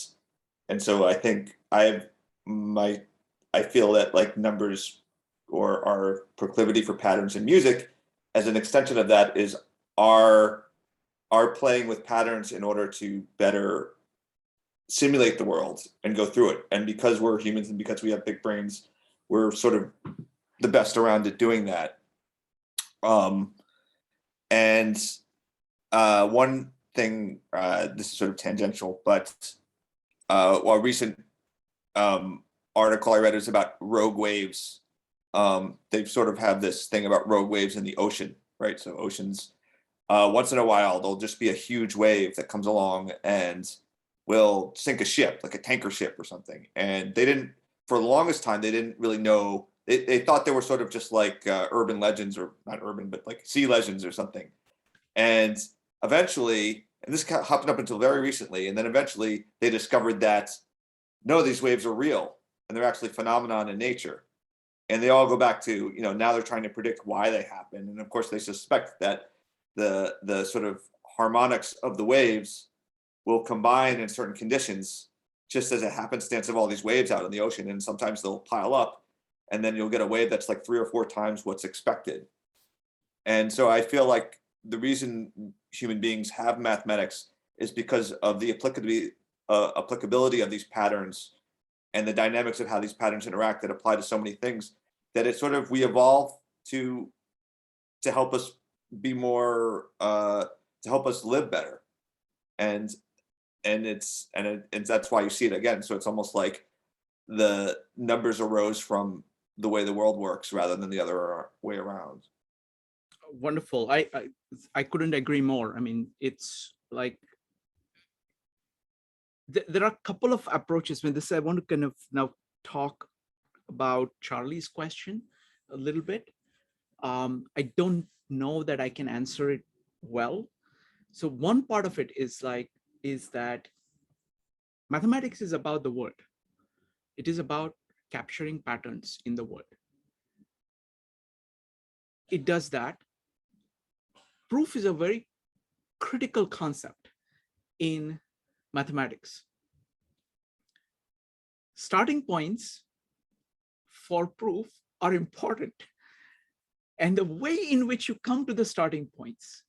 so I think I feel that like numbers or our proclivity for patterns in music, as an extension of that, is our playing with patterns in order to better simulate the world and go through it. And because we're humans and because we have big brains, we're sort of the best around at doing that. One thing, this is sort of tangential, but a recent article I read is about rogue waves. They sort of have this thing about rogue waves in the ocean, right? So oceans, once in a while, there'll just be a huge wave that comes along and will sink a ship, like a tanker ship or something. And they didn't, for the longest time, they didn't really know. They thought they were sort of just like urban legends, or not urban, but like sea legends or something. And eventually, and this happened up until very recently, and then eventually they discovered that, no, these waves are real, and they're actually phenomenon in nature. And they all go back to, now they're trying to predict why they happen. And of course, they suspect that the sort of harmonics of the waves will combine in certain conditions, just as a happenstance of all these waves out in the ocean. And sometimes they'll pile up, and then you'll get a wave that's like 3 or 4 times what's expected. And so I feel like the reason human beings have mathematics is because of the applicability of these patterns and the dynamics of how these patterns interact that apply to so many things, that it sort of, we evolve to help us be more, to help us live better. And that's why you see it again. So it's almost like the numbers arose from the way the world works rather than the other way around. Wonderful. I couldn't agree more. I mean, it's like there are a couple of approaches. When this, I want to kind of now talk about Charlie's question a little bit. I don't know that I can answer it well. So one part of it is that mathematics is about the word. It is about capturing patterns in the word. It does that. Proof is a very critical concept in mathematics. Starting points for proof are important. And the way in which you come to the starting points,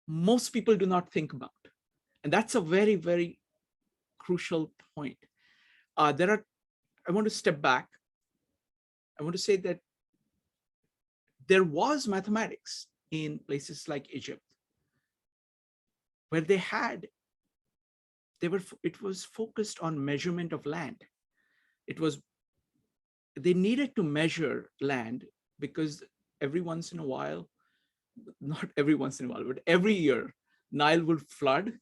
most people do not think about. And that's a very, very crucial point. I want to step back. I want to say that there was mathematics in places like Egypt, where it was focused on measurement of land. They needed to measure land because every once in a while, not every once in a while, but every year, Nile would flood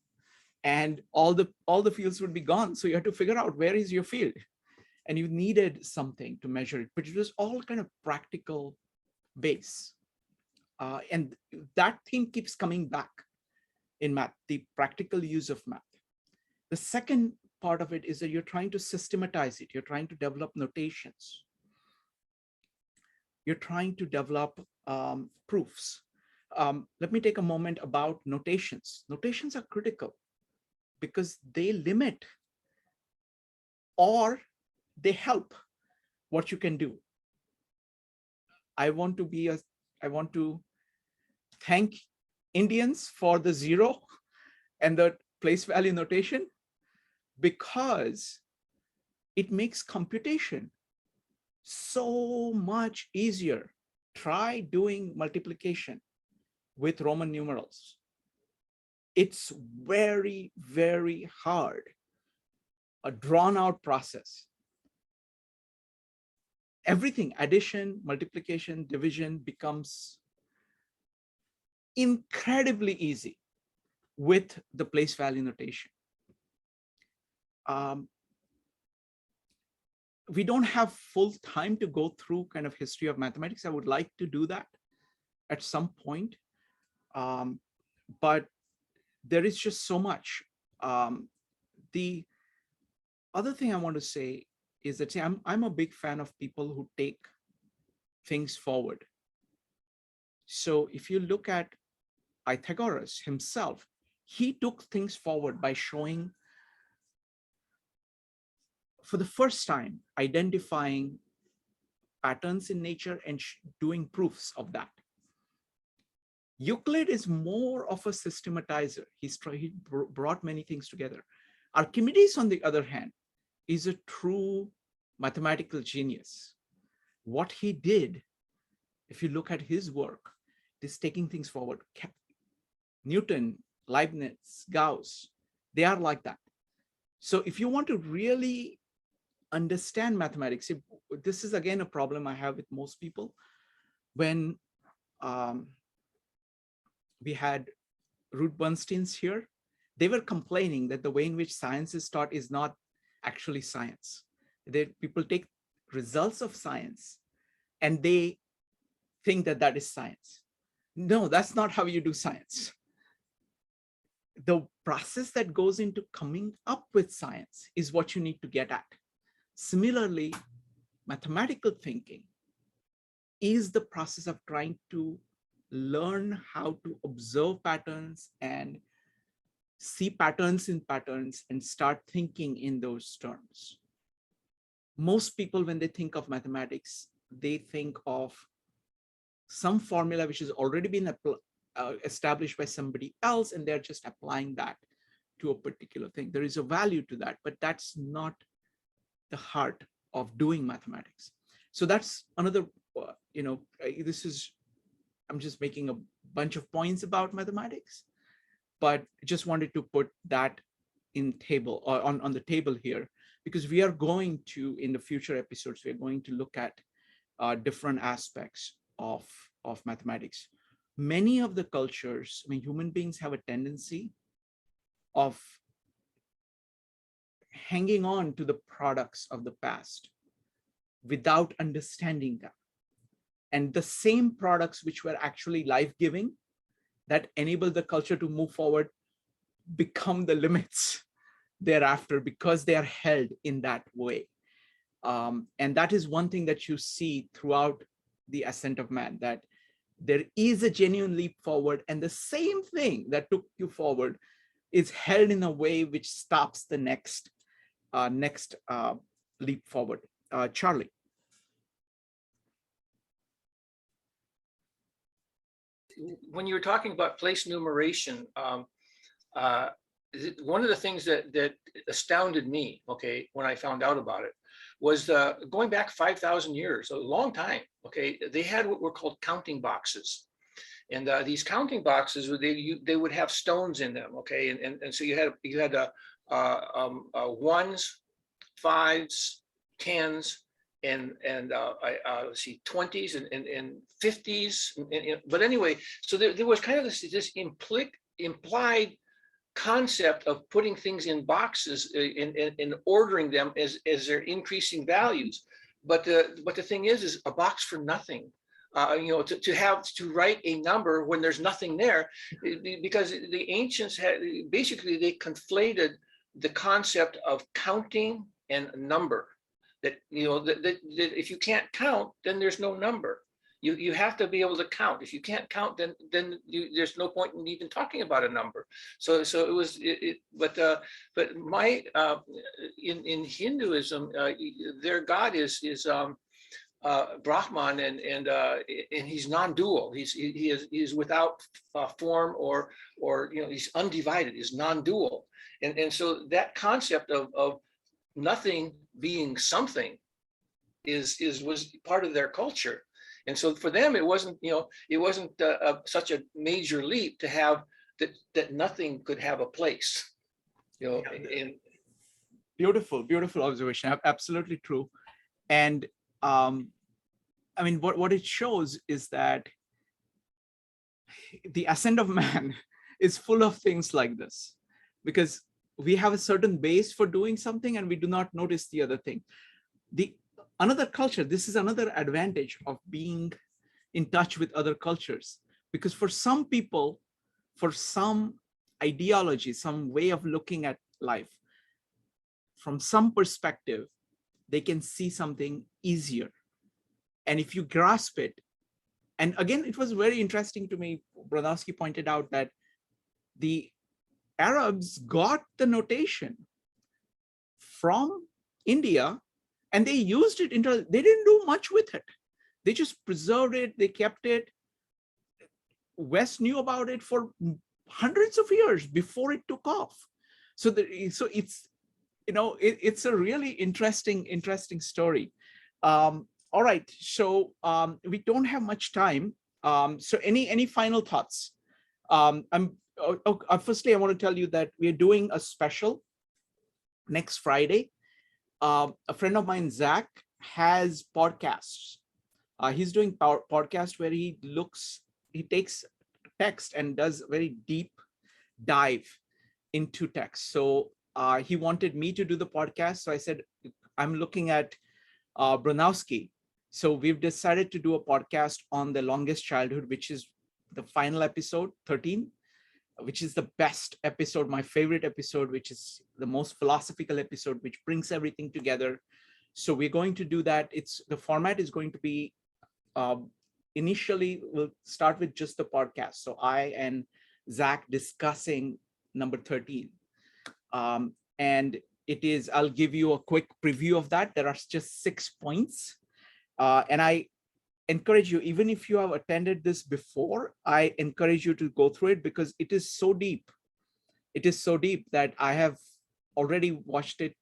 and all the fields would be gone. So you had to figure out where is your field, and you needed something to measure it, but it was all kind of practical base. And that theme keeps coming back in math, the practical use of math. The second part of it is that you're trying to systematize it. You're trying to develop notations. You're trying to develop proofs. Let me take a moment about notations. Notations are critical because they limit or they help what you can do. I want to thank Indians for the zero and the place value notation, because it makes computation so much easier. Try doing multiplication with Roman numerals. It's very, very hard, a drawn out process. Everything, addition, multiplication, division, becomes incredibly easy with the place value notation. We don't have full time to go through kind of history of mathematics. I would like to do that at some point, but there is just so much. The other thing I want to say is that I'm a big fan of people who take things forward. So if you look at Pythagoras himself, he took things forward by showing, for the first time, identifying patterns in nature and doing proofs of that. Euclid is more of a systematizer. He brought many things together. Archimedes, on the other hand, is a true mathematical genius. What he did, if you look at his work, is taking things forward. Newton, Leibniz, Gauss, they are like that. So if you want to really understand mathematics, this is again a problem I have with most people. When we had Ruth Bernstein's here, they were complaining that the way in which science is taught is not actually science. People take results of science and they think that that is science. No, that's not how you do science. The process that goes into coming up with science is what you need to get at. Similarly, mathematical thinking is the process of trying to learn how to observe patterns and see patterns in patterns and start thinking in those terms. Most people, when they think of mathematics, they think of some formula which has already been established by somebody else, and they're just applying that to a particular thing. There is a value to that, but that's not the heart of doing mathematics. So that's another, I'm just making a bunch of points about mathematics, but just wanted to put that in table or on the table here, because we are going to, in the future episodes, we're going to look at different aspects of mathematics. Many of the cultures, human beings have a tendency of hanging on to the products of the past without understanding them. And the same products which were actually life-giving, that enable the culture to move forward, become the limits thereafter because they are held in that way. And that is one thing that you see throughout the Ascent of Man, that there is a genuine leap forward, and the same thing that took you forward is held in a way which stops the next next leap forward. Charlie. When you were talking about place numeration, one of the things that astounded me, okay, when I found out about it, was going back 5,000 years, a long time, okay, they had what were called counting boxes. And these counting boxes, they would have stones in them, okay, and so you had ones, fives, tens, and let's see, 20s and 50s. But anyway, so there was kind of this implied concept of putting things in boxes and ordering them as they're increasing values. But the thing is a box for nothing. To write a number when there's nothing there, because the ancients basically they conflated the concept of counting and number. That if you can't count, then there's no number. You have to be able to count. If you can't count, then there's no point in even talking about a number. So it was. But my in Hinduism, their god is Brahman, and he's non-dual. He is without form or he's undivided. He's non-dual, and so that concept of nothing being something was part of their culture. And so for them, it wasn't such a major leap to have that nothing could have a place. Beautiful observation. Absolutely true. And I mean, what it shows is that the Ascent of Man is full of things like this, because we have a certain base for doing something and we do not notice the other thing. Another culture, this is another advantage of being in touch with other cultures, because for some people, for some ideology, some way of looking at life, from some perspective, they can see something easier. And if you grasp it, and again, it was very interesting to me, Bronowski pointed out that the Arabs got the notation from India and they used it they didn't do much with it. They just preserved it, they kept it. West knew about it for hundreds of years before it took off. So it's, it's a really interesting story. All right, so we don't have much time. So any final thoughts? Firstly, I want to tell you that we're doing a special next Friday. A friend of mine, Zach, has podcasts. He's doing podcast where he takes text and does very deep dive into text. So he wanted me to do the podcast. So I said, I'm looking at Bronowski. So we've decided to do a podcast on the longest childhood, which is the final episode 13, which is the best episode, my favorite episode, which is the most philosophical episode, which brings everything together. So we're going to do that. The format is going to be, initially we'll start with just the podcast. So I and Zach discussing number 13. And I'll give you a quick preview of that. There are just 6 points. And I encourage you, even if you have attended this before, I encourage you to go through it because it is so deep. It is so deep that I have already watched it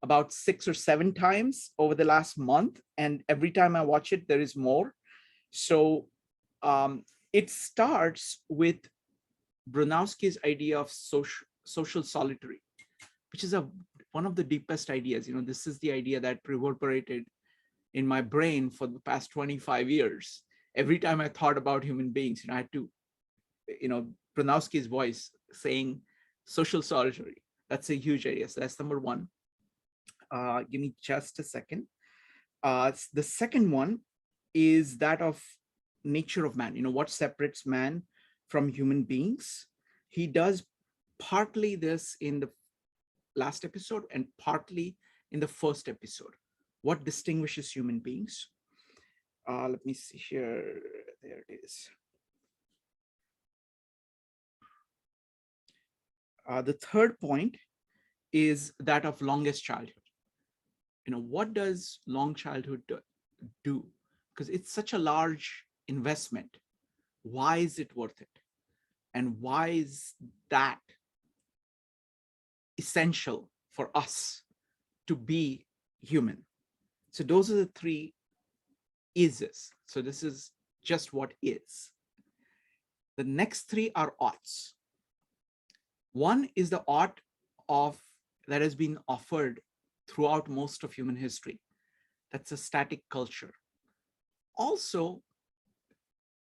about 6 or 7 times over the last month. And every time I watch it, there is more. So it starts with Bronowski's idea of social solitary, which is one of the deepest ideas. This is the idea that reverberated in my brain for the past 25 years. Every time I thought about human beings, I had to, Bronowski's voice saying social solitary. That's a huge idea. So that's number 1. Give me just a second. The second one is that of nature of man. What separates man from human beings? He does partly this in the last episode and partly in the first episode. What distinguishes human beings? Let me see here. There it is. The third point is that of longest childhood. What does long childhood do? Because it's such a large investment. Why is it worth it? And why is that essential for us to be human? So those are the three ises. So this is just what is. The next three are oughts. One is the ought that has been offered throughout most of human history. That's a static culture. Also,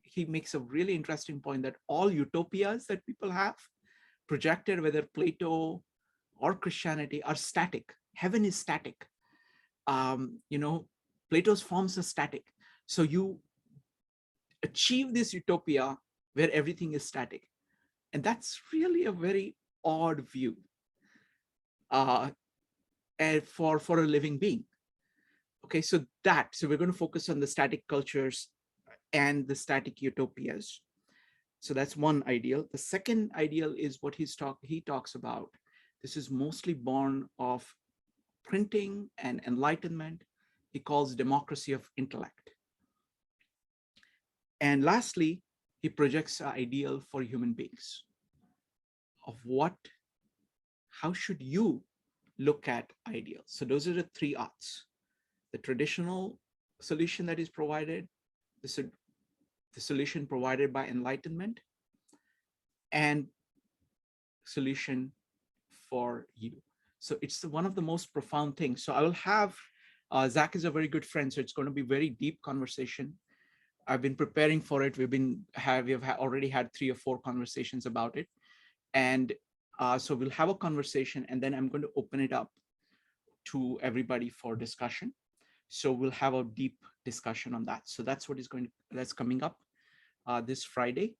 he makes a really interesting point that all utopias that people have projected, whether Plato or Christianity, are static. Heaven is static. Plato's forms are static. So you achieve this utopia where everything is static. And that's really a very odd view and for a living being. Okay, so we're going to focus on the static cultures and the static utopias. So that's one ideal. The second ideal is what he talks about. This is mostly born of printing and enlightenment. He calls democracy of intellect. And lastly, he projects an ideal for human beings of how should you look at ideals. So those are the three oughts. The traditional solution that is provided, the solution provided by enlightenment, and solution for you. So it's one of the most profound things. So I will have, Zach is a very good friend, so it's going to be very deep conversation. I've been preparing for it. We have already had 3 or 4 conversations about it. And so we'll have a conversation, and then I'm going to open it up to everybody for discussion. So we'll have a deep discussion on that. So that's that's coming up this Friday.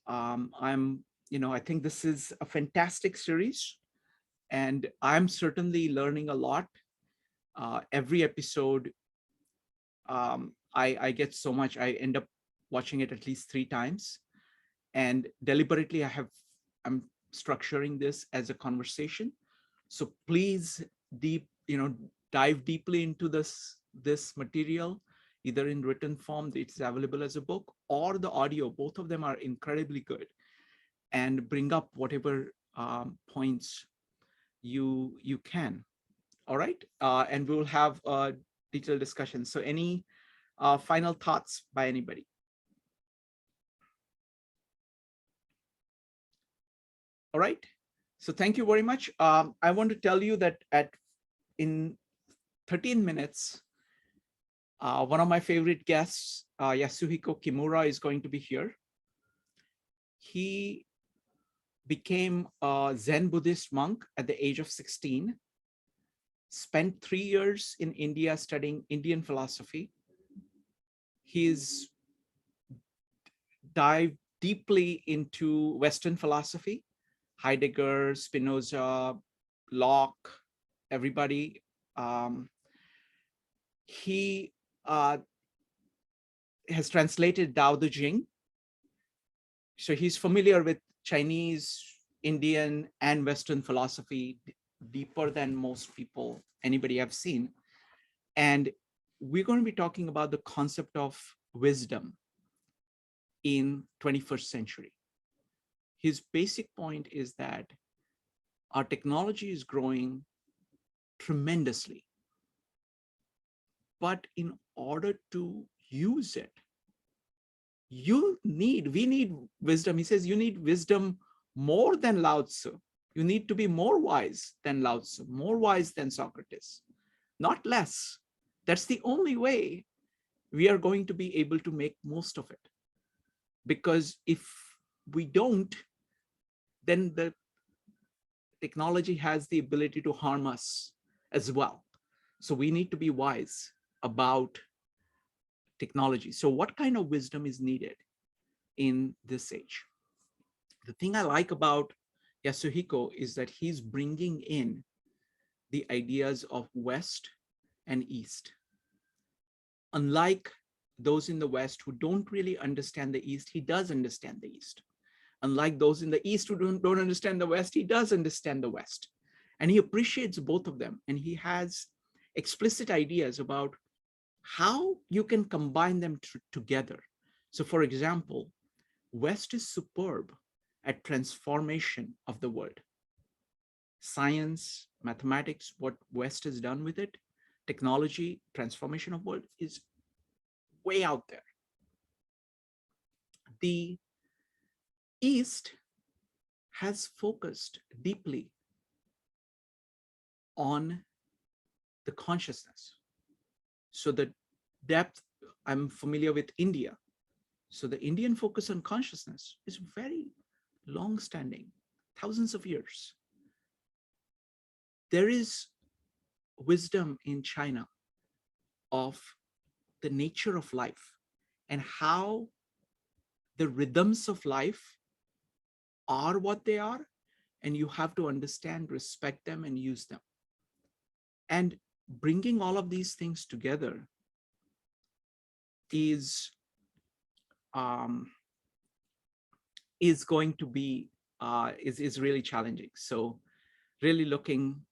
I think this is a fantastic series, and I'm certainly learning a lot. Every episode, I get so much. I end up watching it at least 3 times, and deliberately I'm structuring this as a conversation. So please dive deeply into this material, either in written form, it's available as a book, or the audio. Both of them are incredibly good, and bring up whatever points you can. All right, and we will have a detailed discussion. So any final thoughts by anybody? All right, so thank you very much. I want to tell you that in 13 minutes, one of my favorite guests, Yasuhiko Kimura, is going to be here. He became a Zen Buddhist monk at the age of 16, spent 3 years in India studying Indian philosophy. He's dived deeply into Western philosophy, Heidegger, Spinoza, Locke, everybody. He has translated Tao Te Ching. So he's familiar with Chinese, Indian, and Western philosophy deeper than most people, anybody I've seen. And we're going to be talking about the concept of wisdom in 21st century. His basic point is that our technology is growing tremendously. But in order to use it, we need wisdom. He says you need wisdom more than Lao Tzu. You need to be more wise than Lao Tzu, more wise than Socrates, not less. That's the only way we are going to be able to make most of it. Because if we don't, then the technology has the ability to harm us as well. So we need to be wise about technology. So what kind of wisdom is needed in this age? The thing I like about Yasuhiko is that he's bringing in the ideas of West and East. Unlike those in the West who don't really understand the East, he does understand the East. Unlike those in the East who don't understand the West, he does understand the West. And he appreciates both of them. And he has explicit ideas about how you can combine them together. So for example, West is superb at transformation of the world. Science, mathematics, what West has done with it, technology, transformation of world is way out there. The East has focused deeply on the consciousness. So the depth, I'm familiar with India. So the Indian focus on consciousness is very long-standing, thousands of years. There is wisdom in China of the nature of life and how the rhythms of life are what they are, and you have to understand, respect them, and use them. And bringing all of these things together is going to be is really challenging. So really looking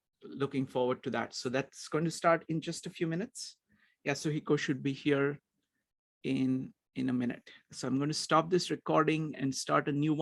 forward to that. So that's going to start in just a few minutes. Yasuhiko should be here in a minute. So I'm going to stop this recording and start a new one.